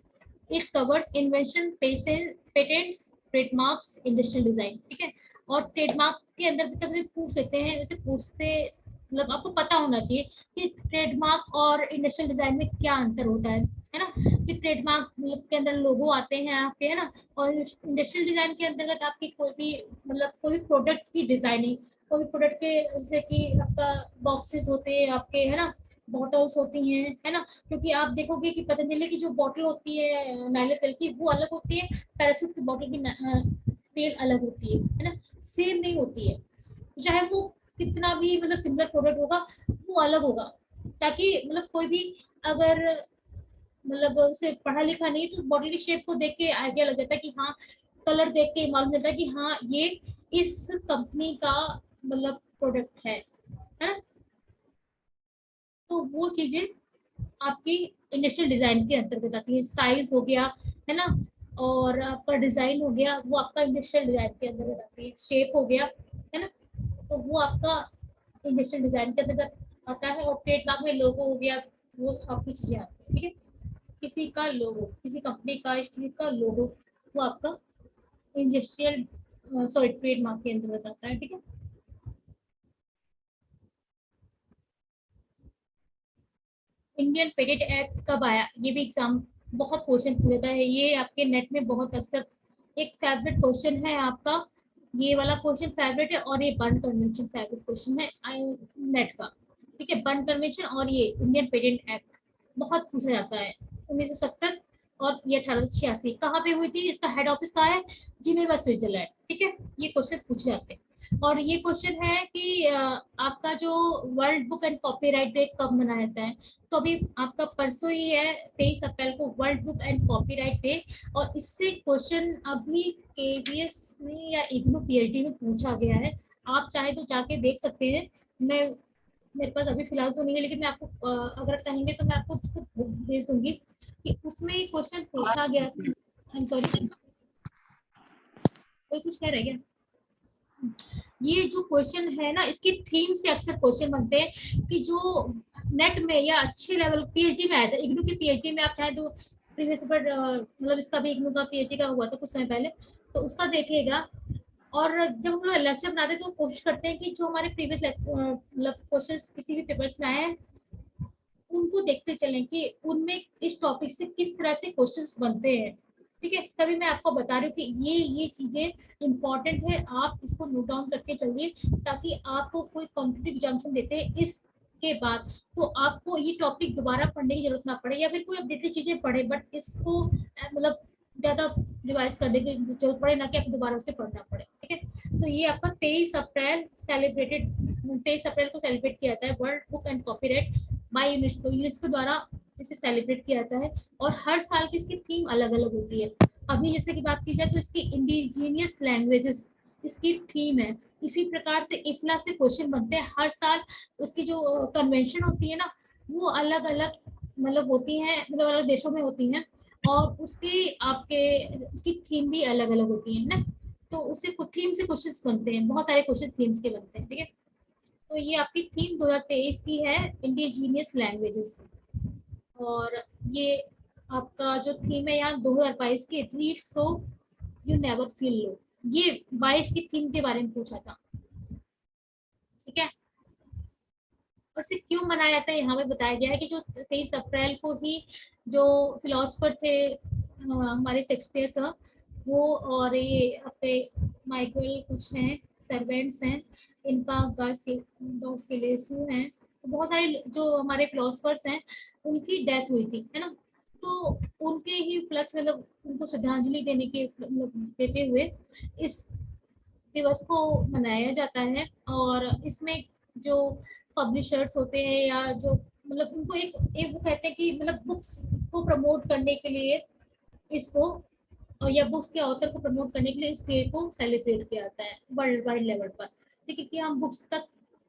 It covers invention, patents, trademarks, industrial design, ठीक है। और ट्रेडमार्क के अंदर भी कभी पूछ लेते हैं, वैसे पूछते मतलब आपको पता होना चाहिए कि ट्रेडमार्क और इंडस्ट्रियल डिजाइन में क्या अंतर होता है ना। कि ट्रेडमार्क मतलब के अंदर लोगो आते हैं आपके, है ना, और इंडस्ट्रियल डिजाइन के अंतर्गत आपकी कोई भी मतलब कोई भी प्रोडक्ट की डिजाइनिंग, कोई भी प्रोडक्ट के जैसे कि आपका बॉक्सेस होते हैं आपके, है ना, बॉटल्स होती हैं, है ना। क्योंकि आप देखोगे कि पतंजलि की जो बॉटल होती है नारियल तेल की, वो अलग होती है, पैराशूट की बॉटल की तेल अलग होती है ना, सेम नहीं होती है, चाहे वो कितना भी मतलब सिमिलर प्रोडक्ट होगा, वो अलग होगा, ताकि मतलब कोई भी अगर मतलब उसे पढ़ा लिखा नहीं तो बॉटल की शेप को देख के आइडिया लग जाता है कि हाँ, कलर देख के मालूम चलता है कि हाँ ये इस कंपनी का मतलब प्रोडक्ट है ना। तो वो चीजें आपकी इंडस्ट्रियल डिजाइन के अंतर्गत आती है। साइज हो गया, है ना, और आपका डिजाइन हो गया, वो आपका इंडस्ट्रियल डिजाइन के अंतर्गत आती है। शेप हो गया, है ना, तो वो आपका इंडस्ट्रियल डिजाइन के अंतर्गत आता है। और ट्रेडमार्क में लोगो हो गया, वो आपकी चीजें आती है, ठीक है। किसी का लोगो, किसी कंपनी का, इंस्टीट्यूट का लोगो, वो आपका इंडस्ट्रियल सॉरी ट्रेडमार्क के अंतर्गत आता है, ठीक है। इंडियन पेटेंट एक्ट कब आया, ये भी एग्जाम बहुत क्वेश्चन पूछता है, ये आपके नेट में बहुत अक्सर एक फेवरेट क्वेश्चन है आपका, ये वाला क्वेश्चन फेवरेट है, और ये बर्न कन्वेंशन फेवरेट क्वेश्चन है नेट का, ठीक है। बर्न कन्वेंशन और ये इंडियन पेटेंट एक्ट बहुत पूछा जाता है। 1970 और ये 1886 कहाँ पे हुई थी, इसका हेड ऑफिस कहाँ है? जिनेवा स्विट्जरलैंड, ठीक है। ये क्वेश्चन पूछे जाते हैं। और ये क्वेश्चन है कि आपका जो world book and copyright day कब मनाया जाता है? तो अभी आपका परसों ही है, 23 अप्रैल को world book and copyright day. और इससे क्वेश्चन अभी केवीएस में या इग्नू पीएचडी में पूछा गया है, आप चाहे तो जाके देख सकते हैं। मैं मेरे पास अभी फिलहाल तो नहीं है, लेकिन मैं आपको अगर कहेंगे तो मैं आपको उसको बुक भेज दूंगी कि उसमें क्वेश्चन पूछा गया। आई एम सॉरी, कोई कुछ कह रहा है क्या? ये जो क्वेश्चन है ना, इसकी थीम से अक्सर क्वेश्चन बनते हैं कि जो नेट में या अच्छे लेवल पीएचडी में आया था, इग्नू की पीएचडी में आप चाहे तो प्रीवियस पेपर मतलब इसका भी इग्नू का पीएचडी का हुआ था कुछ समय पहले, तो उसका देखिएगा। और जब हम लोग लेक्चर बनाते हैं तो कोशिश करते हैं कि जो हमारे प्रीवियस मतलब क्वेश्चन किसी भी पेपर्स में आए हैं उनको देखते चलें कि उनमें इस टॉपिक से किस तरह से क्वेश्चंस बनते हैं, ठीक है, तभी मैं आपको बता रही हूँ कि ये चीजें इंपॉर्टेंट है, आप इसको नोट डाउन करके चलिए, ताकि आपको कोई कॉम्पिटिटिव एग्जामिनेशन देते हैं इसके बाद तो आपको ये टॉपिक दोबारा पढ़ने की जरूरत ना पड़े, या फिर कोई अपडेटेड चीजें पढ़े बट इसको मतलब ज्यादा रिवाइज करने की जरूरत पड़े, ना कि आपको दोबारा उसे पढ़ना पड़े। ठीक है, तो ये आपका 23 अप्रैल को सेलिब्रेट किया जाता है world book and copyright by UNESCO द्वारा इसे सेलिब्रेट किया जाता है। और हर साल की इसकी थीम अलग अलग होती है। अभी जैसे कि बात की जाए तो इसकी इंडिजीनियस लैंग्वेजेस इसकी थीम है। इसी प्रकार से इफ्ला से क्वेश्चन बनते हैं हर साल। उसकी जो कन्वेंशन होती है ना, वो अलग अलग मतलब होती है, मतलब अलग देशों में होती हैं, और उसकी आपके उसकी थीम भी अलग अलग होती है ना, तो उससे थीम से क्वेश्चंस बनते हैं, बहुत सारे क्वेश्चन थीम्स के बनते हैं। ठीक है, तो ये आपकी थीम 2023 की है, इंडिजीनियस लैंग्वेजेस। और ये आपका जो थीम है यहाँ 2022 की, read so you never feel low, ये 22 की थीम के बारे में पूछा था। ठीक है, और सिर्फ क्यों मनाया जाता है यहाँ पे बताया गया है कि जो 23 अप्रैल को ही जो फिलोसफर थे हमारे शेक्सपियर सर, वो और ये आपके माइकल कुछ हैं सर्वेंट्स हैं, इनका गार्सिलेसू हैं, तो बहुत सारे जो हमारे फिलोसफर्स हैं उनकी डेथ हुई थी, है ना। तो उनके ही उपलक्ष्य मतलब उनको श्रद्धांजलि देने के मतलब देते हुए इस दिवस को मनाया जाता है। और इसमें जो पब्लिशर्स होते हैं या जो मतलब उनको एक एक वो कहते हैं कि मतलब बुक्स को प्रमोट करने के लिए इसको, और या बुक्स के ऑथर को प्रमोट करने के लिए इस डे को सेलिब्रेट किया जाता है वर्ल्ड वाइड लेवल पर। ठीक है, कि हम बुक्स तक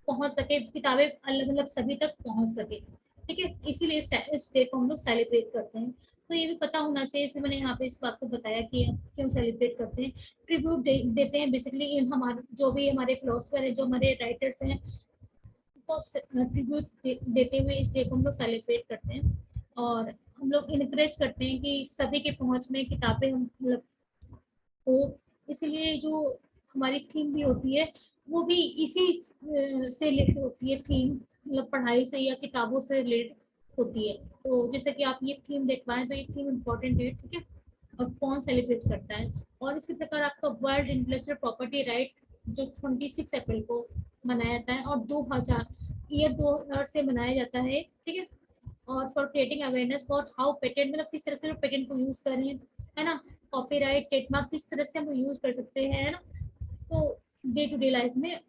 पहुंच सके, किताबें अलग मतलब सभी तक पहुंच सके। ठीक है, इसीलिए इस डे को हम लोग सेलिब्रेट करते हैं। तो ये भी पता होना चाहिए, इसलिए मैंने यहाँ पे इस बात को बताया कि हम क्यों सेलिब्रेट करते हैं। ट्रिब्यूट देते हैं बेसिकली हमारे जो भी हमारे फिलोसफर है, जो हमारे राइटर्स हैं, तो ट्रिब्यूट देते हुए इस डे को हम लोग सेलिब्रेट करते हैं। और हम लोग इनकरेज करते हैं कि सभी के पहुंच में किताबें हम मतलब हो। इसलिए जो हमारी थीम भी होती है वो भी इसी से रिलेटेड होती है, थीम मतलब पढ़ाई से या किताबों से रिलेटेड होती है। तो जैसे कि आप ये थीम देख पाए, तो ये थीम इम्पोर्टेंट है। ठीक है, और कौन सेलिब्रेट करता है। और इसी प्रकार आपका वर्ल्ड इंटेलेक्चुअल प्रॉपर्टी राइट जो 26 अप्रैल को मनाया जाता है, और 2000 से मनाया जाता है। ठीक है, और for creating awareness for how patent मतलब किस तरह से लोग पेटेंट को यूज कर रहे हैं, है ना। कॉपीराइट ट्रेडमार्क किस तरह से हम यूज कर सकते हैं, है ना। तो डे टू डे लाइफ में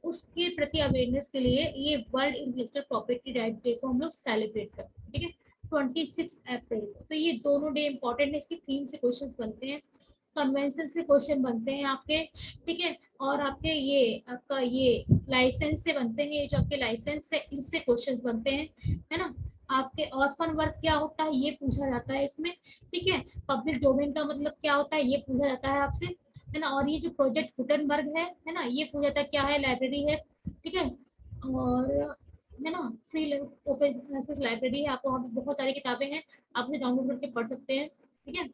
उसके प्रति अवेयरनेस के लिए ये world intellectual property right day को हम लोग सेलिब्रेट करते हैं। ठीक है, 26 अप्रैल को। तो ये दोनों डे इंपॉर्टेंट है, इसकी थीम से क्वेश्चंस बनते हैं, कन्वेंशन से क्वेश्चन बनते हैं आपके। ठीक है, और आपके ये आपका ये लाइसेंस से बनते हैं, ये जो आपके लाइसेंस है इससे क्वेश्चंस बनते हैं, है ना। आपके ऑर्फन वर्क क्या होता है ये पूछा जाता है इसमें। ठीक है, पब्लिक डोमेन का मतलब क्या होता है ये पूछा जाता है आपसे, है ना। और ये जो प्रोजेक्ट गुटनबर्ग है ना, ये पूछा जाता है क्या है, लाइब्रेरी है। ठीक है, और है ना फ्री ओपन लाइब्रेरी है, आपको वहाँ पे बहुत सारी किताबें हैं, आप उसे डाउनलोड करके पढ़ सकते हैं। ठीक है,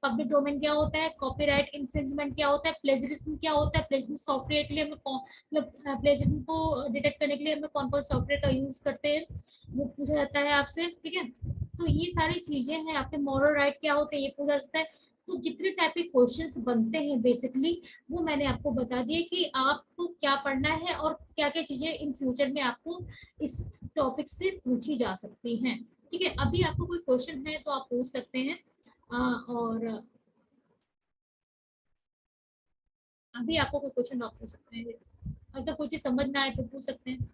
पब्लिक डोमेन क्या होता है, कॉपीराइट इन्फ्रिंजमेंट क्या होता है, प्लेजरिज्म क्या होता है, प्लेजरिज्म सॉफ्टवेयर के लिए हमें मतलब प्लेजरिज्म को डिटेक्ट करने के लिए हमें कौन कौन सॉफ्टवेयर का यूज करते हैं वो पूछा जाता है आपसे। ठीक है, तो ये सारी चीजें हैं। आपके मॉरल राइट क्या होते हैं ये पूछा जाता है। तो जितने टाइप के क्वेश्चंस बनते हैं बेसिकली वो मैंने आपको बता दिया कि आपको क्या पढ़ना है और क्या क्या चीजें इन फ्यूचर में आपको इस टॉपिक से पूछी जा सकती हैं। ठीक है, अभी आपको कोई क्वेश्चन है तो आप पूछ सकते हैं। और अभी आपको कोई क्वेश्चन आप पूछ सकते हैं, अगर कोई चीज समझ ना आए तो पूछ सकते हैं।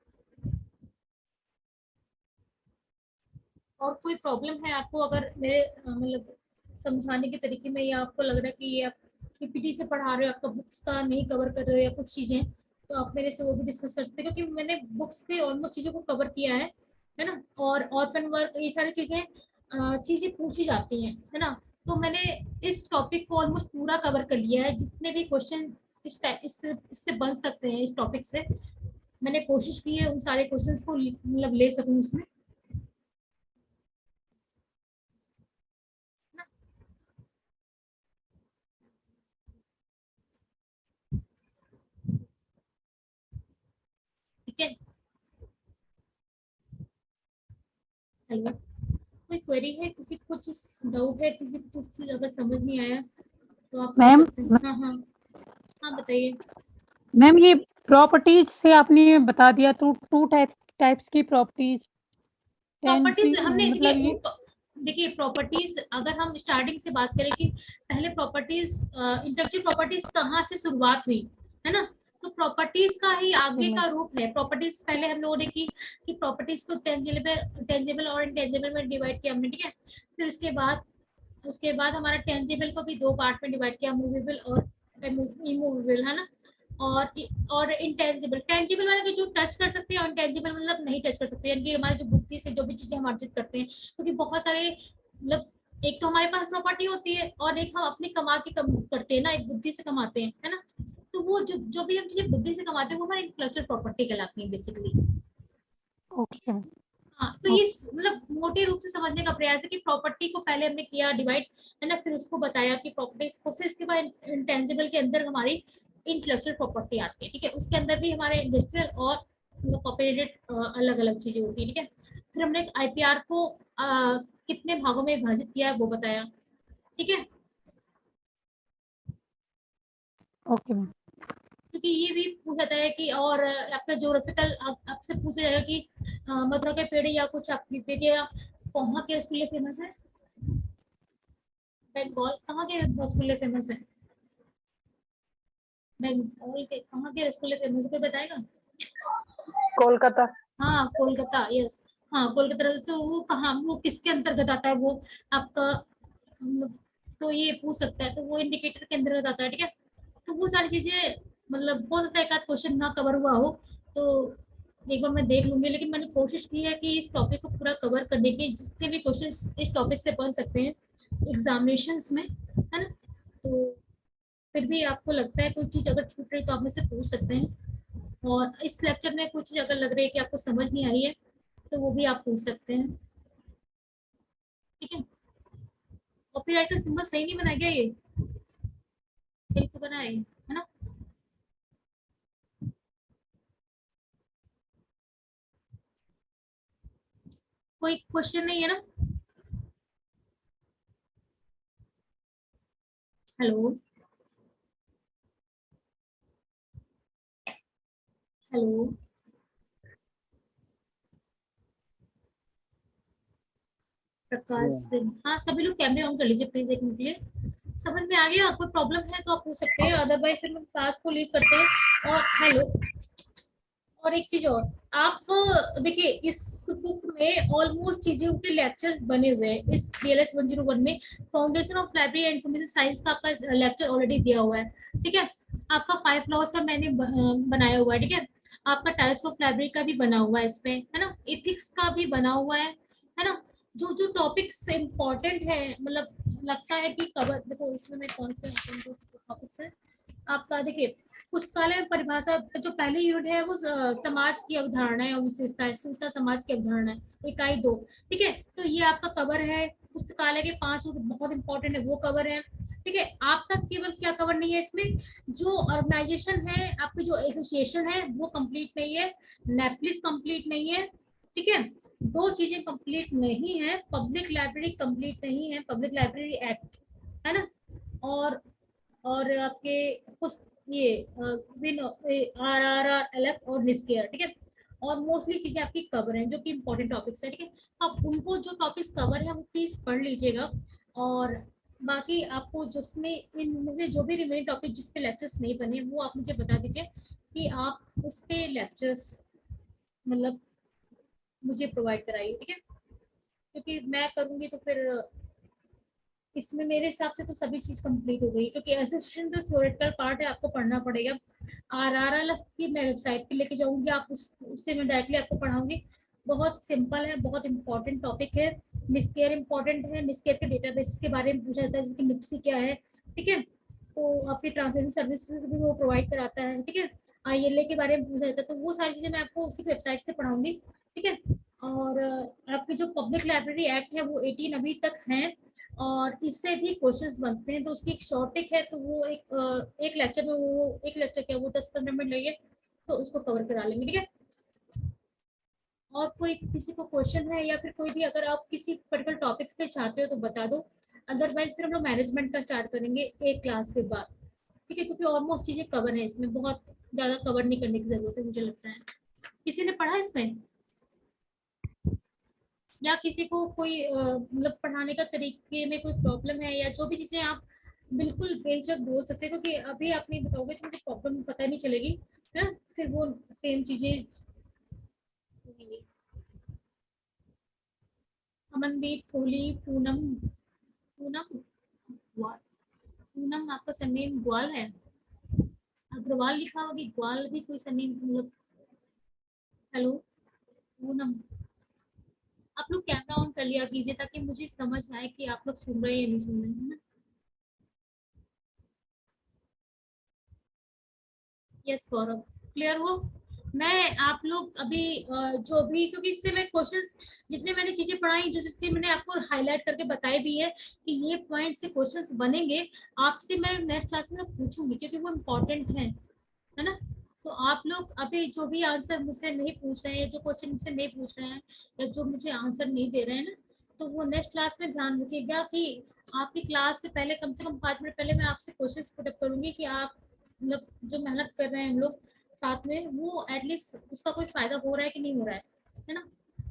और कोई प्रॉब्लम है आपको अगर मेरे मतलब समझाने के तरीके में, या आपको लग रहा है कि ये आप पीपीटी से पढ़ा रहे हो, आपका बुक्स का नहीं कवर कर रहे हो या कुछ चीजें, तो आप मेरे से वो भी डिस्कस कर सकते हैं, क्योंकि मैंने बुक्स के ऑलमोस्ट चीजों को कवर किया है ना। और ऑर्फन वर्क ये सारी चीजें पूछी जाती हैं, है ना। तो मैंने इस टॉपिक को ऑलमोस्ट पूरा कवर कर लिया है, जितने भी क्वेश्चन इससे बन सकते हैं इस टॉपिक से, मैंने कोशिश की है उन सारे क्वेश्चंस को मतलब ले सकूं इसमें। ठीक है, हेलो। कोई क्वेरी है, किसी को कुछ डाउट है, किसी को कुछ चीज अगर समझ नहीं आया तो आप पूछ मैम सकते हैं। हाँ हाँ हाँ बताइए। मैम ये प्रॉपर्टीज से आपने बता दिया, तो टू टाइप्स की प्रॉपर्टीज प्रॉपर्टीज हमने मतलब ये देखिए प्रॉपर्टीज अगर हम स्टार्टिंग से बात करें कि पहले प्रॉपर्टीज इंटेलेक्चुअल प्रॉपर्टीज कहाँ से शुरुआत हुई है ना, तो प्रॉपर्टीज का ही आगे का रूप है। प्रॉपर्टीज पहले हम लोगों ने की कि प्रॉपर्टीज को टेंजिबल और इनटेंजिबल में डिवाइड किया हमने, ठीक है। फिर उसके बाद हमारा टेंजिबल को भी दो पार्ट में डिवाइड किया, मूवेबल और इमूवेबल, है ना। और इंटेंजिबल, टेंजिबल मतलब कि जो टच कर सकते हैं, और इंटेंजिबल मतलब नहीं टच कर सकते, यानी कि हमारे जो बुद्धि से जो भी चीजें हम अर्जित करते हैं, क्योंकि बहुत सारे मतलब एक तो हमारे पास प्रॉपर्टी होती है और एक हम अपनी कमा के करते हैं ना, एक बुद्धि से कमाते हैं, है ना। तो वो जो भी हम चीजें बुद्धि से कमाते हैं वो हमारी इंटेलेक्चुअल प्रॉपर्टी कहलाती है बेसिकली। ओके। हाँ, तो ये मतलब मोटे रूप से समझने का प्रयास है कि प्रॉपर्टी को पहले हमने किया डिवाइड, है ना, फिर उसको बताया कि प्रॉपर्टीज को, फिर उसके बाद इंटेंजिबल के अंदर हमारी इंटेलेक्चुअल प्रॉपर्टी आती है, ठीक है। उसके अंदर भी हमारे इंडस्ट्रियल और कॉपीराइटेड अलग अलग चीजें होती है, ठीक है। फिर हमने आईपीआर को कितने भागों में विभाजित किया है वो बताया, ठीक है। Okay ma'am. क्योंकि ये भी पूछा जाता है कि, और आपका जोग्राफिकल आपसे पूछा जाएगा कि मथुरा के पेड़ या कुछ आप लिख दीजिए, कहाँ के रसगुल्ले फेमस है, बंगाल कहाँ के रसगुल्ले फेमस है, बंगाल के कहाँ के रसगुल्ले फेमस है, कोई बताएगा। कोलकाता। हाँ कोलकाता, यस। हाँ कोलकाता, तो वो कहाँ, वो किसके अंतर्गत आता है वो आपका, तो ये पूछ सकता है, तो वो इंडिकेटर के अंतर्गत आता है, ठीक है। तो वो सारी चीजें मतलब हो सकता है एक आध क्वेश्चन ना कवर हुआ हो, तो एक बार मैं देख लूंगी, लेकिन मैंने कोशिश की है कि इस टॉपिक को पूरा कवर करने के, जितने भी क्वेश्चन इस टॉपिक से बन सकते हैं एग्जामिनेशंस में, है ना। तो फिर भी आपको लगता है कोई चीज अगर छूट रही तो आप मुझसे पूछ सकते हैं, और इस लेक्चर में कुछ चीज अगर लग रही है कि आपको समझ नहीं आई है तो वो भी आप पूछ सकते हैं, ठीक है। कॉपीराइट का सिंबल सही नहीं बनाया गया, ये सही तो बना है ना। कोई क्वेश्चन नहीं है ना। हेलो हेलो प्रकाश सिंह, हाँ सभी लोग कैमरे ऑन कर लीजिए प्लीज एक मिनट के लिए। समझ में आ गया, कोई प्रॉब्लम है तो आप पूछ सकते हैं, अदरवाइज फिर हम क्लास को लीव करते हैं। और हेलो, और एक चीज और, आप देखिए इस बुक में ऑलमोस्ट चीजों के लेक्चर्स बने हुए हैं। इस BLS 101 में foundation of library and information science का आपका लेक्चर ऑलरेडी दिया हुआ है, ठीक है। आपका 5 लॉज का मैंने बनाया हुआ है, ठीक है। आपका टाइप्स ऑफ लाइब्रेरी का भी बना हुआ है इस पे, है ना। एथिक्स का भी बना हुआ है ना। जो जो टॉपिक्स इम्पोर्टेंट है, मतलब लगता है कि कवर, देखो इसमें मैं कौन से टॉपिक्स है आपका, देखिए पुस्तकालय में परिभाषा, जो पहली यूनिट है वो समाज की अवधारणा है और विशेषता है, सूचना समाज की अवधारणा है, इकाई 2, ठीक है। तो ये आपका कवर है। पुस्तकालय के 5 बहुत इंपॉर्टेंट है वो कवर है, ठीक है। आपका केवल क्या कवर नहीं है इसमें, जो ऑर्गेनाइजेशन है आपकी, जो एसोसिएशन है वो कंप्लीट नहीं है, नेपलिस कंप्लीट नहीं है, ठीक है। दो चीजें कंप्लीट नहीं है, पब्लिक लाइब्रेरी कंप्लीट नहीं है, पब्लिक लाइब्रेरी एक्ट, है ना। और आपके कुछ ये RRRLF और निस्केयर, ठीक है। और मोस्टली चीजें आपकी कवर हैं जो कि इंपॉर्टेंट टॉपिक्स है, ठीक है। आप उनको जो टॉपिक्स कवर है वो प्लीज पढ़ लीजिएगा। और बाकी आपको जिसमें इन मुझे जो भी रिमेनिंग टॉपिक जिस पे लेक्चर्स नहीं बने वो आप मुझे बता दीजिए कि आप उस पे लेक्चर्स मतलब मुझे प्रोवाइड कराइए, ठीक है। क्योंकि मैं करूंगी तो फिर इसमें मेरे हिसाब से तो सभी चीज कंप्लीट हो गई, क्योंकि एसोसिएशन तो थ्योरेटिकल पार्ट है, आपको पढ़ना पड़ेगा। RRL की मैं वेबसाइट पे लेके जाऊंगी, आप उससे मैं डायरेक्टली आपको पढ़ाऊंगी। बहुत सिंपल है, बहुत इंपॉर्टेंट टॉपिक है। निस्केयर इंपॉर्टेंट है, निस्केयर के डेटाबेस के बारे में पूछा जाता है, जैसे कि निप्सी क्या है, ठीक है। तो आपकी ट्रांसलेशन सर्विसेज भी वो प्रोवाइड कराता है, ठीक है। ILA के बारे में पूछा जाता है, तो वो सारी चीजें मैं आपको उसी वेबसाइट से पढ़ाऊंगी, ठीक है। और आपकी जो पब्लिक लाइब्रेरी एक्ट है वो 18 अभी तक है, और इससे भी क्वेश्चंस बनते हैं, तो उसकी एक शॉर्ट टिक है, तो वो एक लेक्चर में, वो एक लेक्चर क्या वो 10-15 मिनट लगे तो उसको कवर करा लेंगे, ठीक है। और कोई किसी को क्वेश्चन है या फिर कोई भी, अगर आप किसी पर्टिकुलर टॉपिक पे चाहते हो तो बता दो, अदरवाइज फिर हम लोग मैनेजमेंट का स्टार्ट करेंगे एक क्लास के बाद, ठीक है, क्योंकि ऑलमोस्ट चीजें कवर है इसमें, बहुत ज्यादा कवर नहीं करने की जरूरत है मुझे लगता है। किसी ने पढ़ा इसमें, या किसी को कोई मतलब पढ़ाने का तरीके में कोई प्रॉब्लम है, या जो भी चीजें आप बिल्कुल बेझिझक बोल सकते हैं, क्योंकि अभी आप नहीं बताओगे तो मुझे प्रॉब्लम पता नहीं चलेगी, है ना, फिर वो सेम चीजें होंगी। अमनदीप, फूली, पूनम, पूनम ग्वाल, पूनम आपका सरनेम ग्वाल है, अग्रवाल लिखा होगी, ग्वाल भी कोई सरनेम मतलब। हेलो पूनम, आप लोग कैमरा ऑन कर लिया कीजिए ताकि मुझे समझ आए कि आप लोग सुन रहे हैं या नहीं सुन रहे हैं, है ना। यस गौरव, क्लियर हो। मैं आप लोग अभी जो भी, क्योंकि इससे मैं क्वेश्चंस जितने मैंने चीजें पढ़ाई, जो जिससे मैंने आपको हाईलाइट करके बताई भी है कि ये पॉइंट से क्वेश्चंस बनेंगे, आपसे मैं नेक्स्ट क्लास में पूछूंगी क्योंकि वो इम्पोर्टेंट है ना। तो आप लोग अभी जो भी आंसर मुझसे नहीं पूछ रहे हैं, जो क्वेश्चन मुझसे नहीं पूछ रहे हैं, या जो मुझे आंसर नहीं दे रहे हैं ना, तो वो नेक्स्ट क्लास में ध्यान रखिएगा कि आपकी क्लास से पहले कम से कम 5 मिनट पहले मैं आपसे क्वेश्चन पुटअप करूंगी कि आप मतलब जो मेहनत कर रहे हैं हम लोग साथ में, वो एटलीस्ट उसका कोई फायदा हो रहा है कि नहीं हो रहा है ना।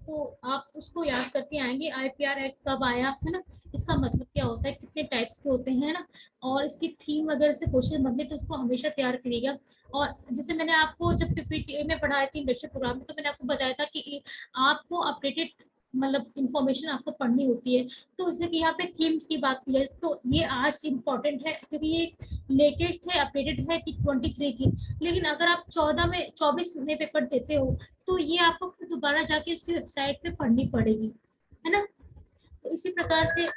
तो आप उसको याद करके आएंगे, आईपीआर एक्ट कब आया, है ना, इसका मतलब क्या होता है, कितने टाइप्स के होते हैं ना, और इसकी थीम वगैरह से क्वेश्चन बनते, तो उसको हमेशा तैयार करिएगा। और जैसे मैंने आपको जब पीपीटी में पढ़ाई थी इंडस्ट्रियल प्रोग्राम में, तो मैंने आपको बताया था कि आपको अपडेटेड मतलब इंफॉर्मेशन आपको पढ़नी होती है। तो जैसे कि यहाँ पे थीम्स की बात की जाए तो ये आज इम्पोर्टेंट है क्योंकि ये लेटेस्ट है, अपडेटेड है कि 23 की। लेकिन अगर आप 24 में पेपर देते हो तो ये आपको फिर दोबारा जाके उसकी वेबसाइट पे पढ़नी पड़ेगी, है ना। तो इसी प्रकार से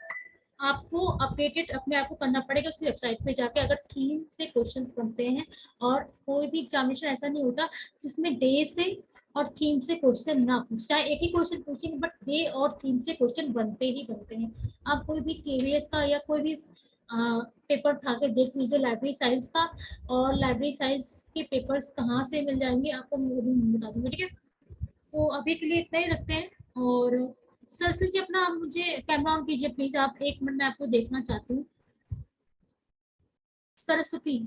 आपको अपडेटेड अपने आप को करना पड़ेगा उसकी वेबसाइट पे जाके, अगर थीम से क्वेश्चंस बनते हैं। और कोई भी एग्जामिनेशन ऐसा नहीं होता जिसमें डे से और थीम से क्वेश्चन ना पूछ, चाहे एक ही क्वेश्चन पूछेंगे बट डे और थीम से क्वेश्चन बनते ही बनते हैं। आप कोई भी केवीएस का या कोई भी पेपर उठा के देख लीजिए लाइब्रेरी साइंस का, और लाइब्रेरी साइंस के पेपर्स कहाँ से मिल जाएंगे आपको मैं बता दूंगी, ठीक है। तो अभी के लिए इतना ही रखते हैं। और सर्च लीजिए अपना, मुझे कैमरा ऑन कीजिए प्लीज, आप 1 मिनट में आपको देखना चाहती हूँ। सरस्वती,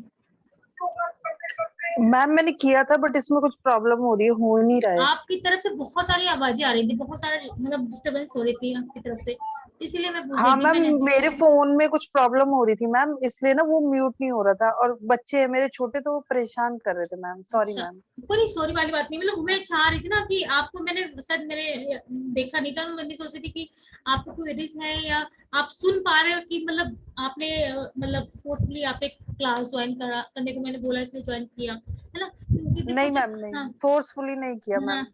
मैम मैंने किया था बट इसमें कुछ प्रॉब्लम हो रही है, हो नहीं रहा है। आपकी तरफ से बहुत सारी आवाजें आ रही थी, बहुत सारे मतलब डिस्टरबेंस हो रही थी आपकी तरफ से, इसीलिए मैं पूछ रही हाँ थी मैम, मैंने। मेरे फोन में कुछ प्रॉब्लम हो रही थी मैम, इसलिए ना वो म्यूट नहीं हो रहा था, और बच्चे हैं मेरे छोटे तो वो परेशान कर रहे थे मैम, सॉरी अच्छा, मैम। कोई नहीं, सॉरी वाली बात नहीं, मतलब मैं चाह रही थी ना कि आपको, मैंने शायद मैंने देखा नहीं था, मैंने सोची थी कि आपको क्वेरीज है या आप सुन पा रहे हो कि मतलब आपने मतलब फोर्सफुली आप एक क्लास ज्वाइन करने को मैंने बोला इसलिए ज्वाइन किया, है ना, क्योंकि देखो नहीं जब, मैम, नहीं हाँ फोर्सफुली नहीं किया हाँ मैम।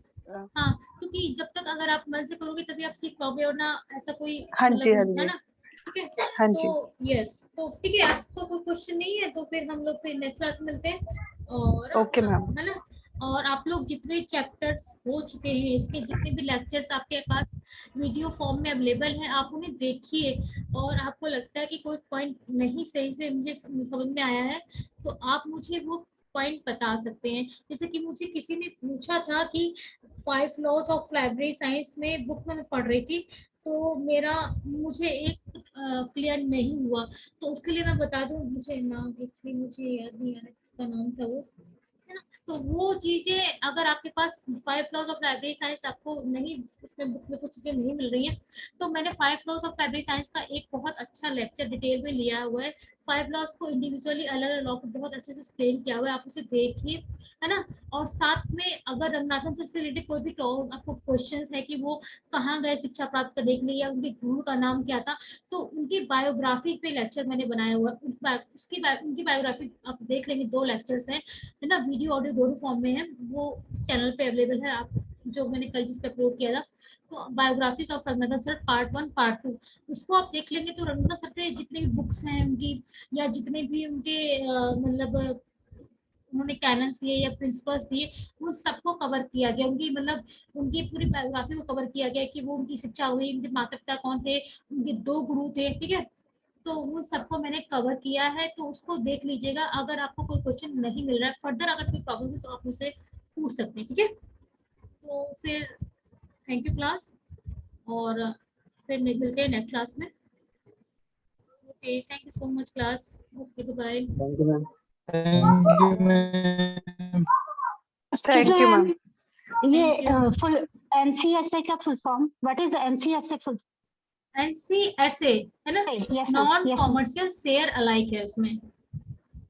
हाँ, क्योंकि जब तक अगर आप मन से करोगे तभी आप सीख पाओगे, और ना ऐसा कोई हाँ जी, हाँ मतलब, है जी। ना, ठीक है। हाँ तो जी। यस, तो ठीक है, आपको कोई क्वेश्चन नहीं है तो फिर हम लोग फिर नेक्स्ट क्लास में मिलते हैं। और ओके मैम। है ना, और आप लोग जितने चैप्टर्स हो चुके हैं, इसके जितने भी लेक्चर्स आपके पास वीडियो फॉर्म में अवेलेबल हैं, आप उन्हें देखिए। और आपको लगता है कि कोई पॉइंट नहीं सही से मुझे समझ में आया है तो आप मुझे वो पॉइंट बता सकते हैं। जैसे कि मुझे किसी ने पूछा था कि 5 लॉज ऑफ लाइब्रेरी साइंस में बुक में मैं पढ़ रही थी, तो मेरा मुझे एक क्लियर नहीं हुआ, तो उसके लिए मैं बता दूं, मुझे नाम एक्चुअली मुझे याद नहीं आ रहा किसका नाम था वो, है ना। तो वो चीजें अगर आपके पास 5 लॉज ऑफ लाइब्रेरी साइंस आपको नहीं, इसमें बुक में कुछ चीजें नहीं मिल रही हैं, तो मैंने 5 लॉज ऑफ लाइब्रेरी साइंस का एक बहुत अच्छा लेक्चर डिटेल में लिया हुआ है। 5 लॉज को इंडिविजुअली अलग अलग लॉ को बहुत अच्छे से एक्सप्लेन किया हुआ है, आप उसे देखिए, है ना। और साथ में अगर रंगनाथन सर से रिलेटेड कोई भी आपको क्वेश्चन है कि वो कहाँ गए शिक्षा प्राप्त करने के लिए या उनके गुरु का नाम क्या था, तो उनकी बायोग्राफी पे लेक्चर मैंने बनाया हुआ है। उनकी बायोग्राफी आप देख लेंगे, 2 लेक्चर्स हैं, है ना, वीडियो ऑडियो दोनों फॉर्म में है, वो चैनल पे अवेलेबल है, आप जो मैंने कल जिस पे अपलोड किया था। तो biographies of Ranganathan sir part 1 part 2, उसको आप देख लेंगे तो रंगनाथन सर से जितने भी बुक्स हैं उनकी, या जितने भी उनके मतलब उन्होंने कैनन्स दिए या प्रिंसिपल्स दिए, उन सबको कवर किया गया, उनकी मतलब उनकी पूरी बायोग्राफी को कवर किया गया कि वो उनकी शिक्षा हुई, उनके माता पिता कौन थे, उनके 2 गुरु थे, ठीक है। तो वो सबको मैंने कवर किया है, तो उसको देख लीजिएगा। अगर आपको कोई क्वेश्चन नहीं मिल रहा है फर्दर, अगर कोई प्रॉब्लम है तो आप मुझसे पूछ सकते हैं, ठीक है। तो फिर थैंक यू क्लास, और फिर मिलते हैं नेक्स्ट क्लास में। Okay, thank you so much class. Okay, bye. Thank you ma'am. Thank you, ma'am. Thank you ma'am. ये Thank you. फुल NCSA का full form, what is NCSA full? NCSA है ना, Yes, ma'am. Non Yes, ma'am. Commercial share alike है उसमें।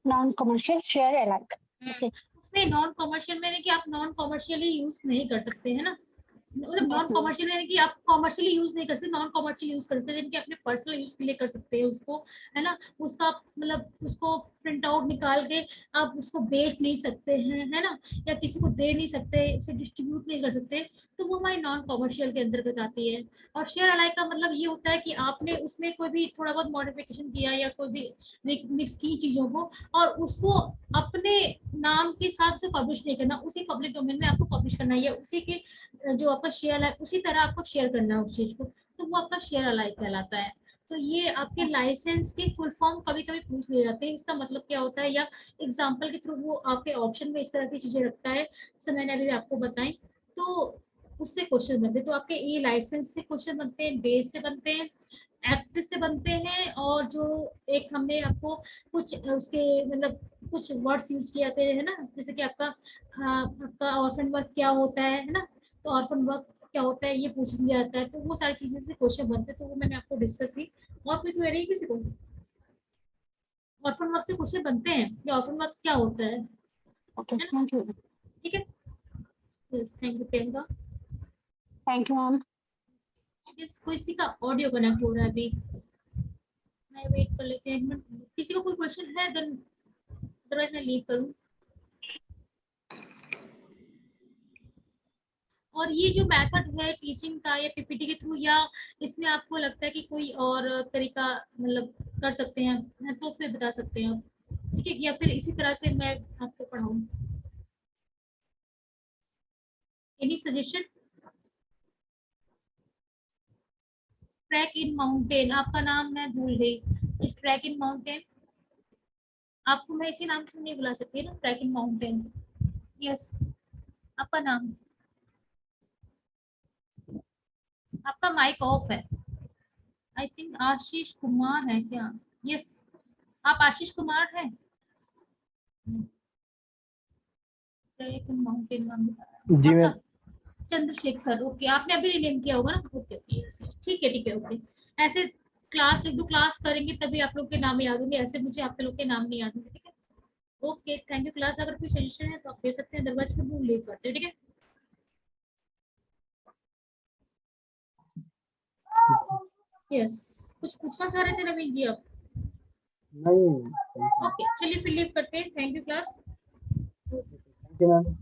Non commercial share alike. Okay. उसमें non commercial में कि आप नॉन कॉमर्शियली यूज नहीं कर सकते है ना, मतलब नॉन कॉमर्शियल में कि आप कॉमर्शियली यूज नहीं कर सकते, नॉन कॉमर्शियल यूज कर सकते हैं, कि अपने पर्सनल यूज के लिए कर सकते हैं उसको, है ना। उसका मतलब उसको प्रिंट आउट निकाल के आप उसको बेच नहीं सकते हैं, है ना, या किसी को दे नहीं सकते, उसे डिस्ट्रीब्यूट नहीं कर सकते, तो वो हमारी नॉन कॉमर्शियल के अंतर्गत आती है। और शेयर अलाइक का मतलब ये होता है कि आपने उसमें कोई भी थोड़ा बहुत मॉडिफिकेशन किया या कोई भी मिक्स की चीजों को, और उसको अपने नाम के हिसाब से पब्लिश नहीं करना, उसी पब्लिक डोमेन में आपको पब्लिश करना है, या उसी के जो आपका शेयर अलाइक उसी तरह आपको शेयर करना है उस चीज को, तो वो आपका शेयर अलाइक कहलाता है। तो ये आपके लाइसेंस के फुल फॉर्म कभी कभी पूछ लिए जाते हैं, इसका मतलब क्या होता है, या एग्जांपल के थ्रू वो आपके ऑप्शन में इस तरह की चीजें रखता है, जैसे मैंने अभी आपको बताई, तो उससे क्वेश्चन बनते हैं। तो आपके ये लाइसेंस से क्वेश्चन बनते हैं, डेज से बनते हैं, एक्ट से बनते हैं, और जो एक हमने आपको कुछ उसके मतलब कुछ वर्ड्स यूज किए जाते हैं, है ना, जैसे कि आपका ऑर्फन वर्क क्या होता है ना, तो ऑर्फन वर्क क्या होता है ये पूछ लिया जाता है, तो वो सारी चीजें से क्वेश्चन बनते हैं, तो वो मैंने आपको डिस्कस की। और कोई क्वेरी है किसी को? ऑर्फन वर्क से क्वेश्चन बनते हैं, या ऑर्फन वर्क क्या होता है, Okay. है ना, Thank you. ठीक है। Thank you Priyanka. Thank you, ma'am. Yes, किसी का ऑडियो कनेक्ट हो रहा है अभी, मैं वेट कर लेती हूँ एक मिनट, किसी को कोई क्वेश्चन है, देन अदरवाइज मैं लीव करूँ। और ये जो मेथड है टीचिंग का या पीपीटी के थ्रू, या इसमें आपको लगता है कि कोई और तरीका मतलब कर सकते हैं, तो फिर बता सकते हैं आप, ठीक है, या फिर इसी तरह से मैं आपको पढ़ाऊँ? Any suggestion? Track in mountain, आपका नाम मैं भूल गई, ट्रैक इन माउंटेन, आपको मैं इसी नाम से नहीं बुला सकती ना, ट्रैक इन माउंटेन। यस, आपका नाम, आपका माइक ऑफ है, आई थिंक आशीष कुमार है क्या? यस, आप आशीष कुमार हैं? ट्रैक इन माउंटेन नाम बताया जी मैम। आपका। चंद्रशेखर, ओके, आपने अभी रिनेम किया होगा ना, ओके ओके, ठीक है ठीक है, ओके। ऐसे क्लास एक दो क्लास करेंगे तभी आप लोग के नाम याद होंगे, ऐसे मुझे आपके लोग के नाम नहीं याद होंगे, ठीक है। ओके, थैंक यू क्लास, अगर कोई सजेशन है तो आप दे सकते हैं, अदरवाइज फिर हम लीव करते हैं, ठीक है। यस, कुछ पूछना चाह रहे थे नवीन जी आप? नहीं। ओके, चलिए फिर लीव करते हैं, thank you class. Thank you ma'am.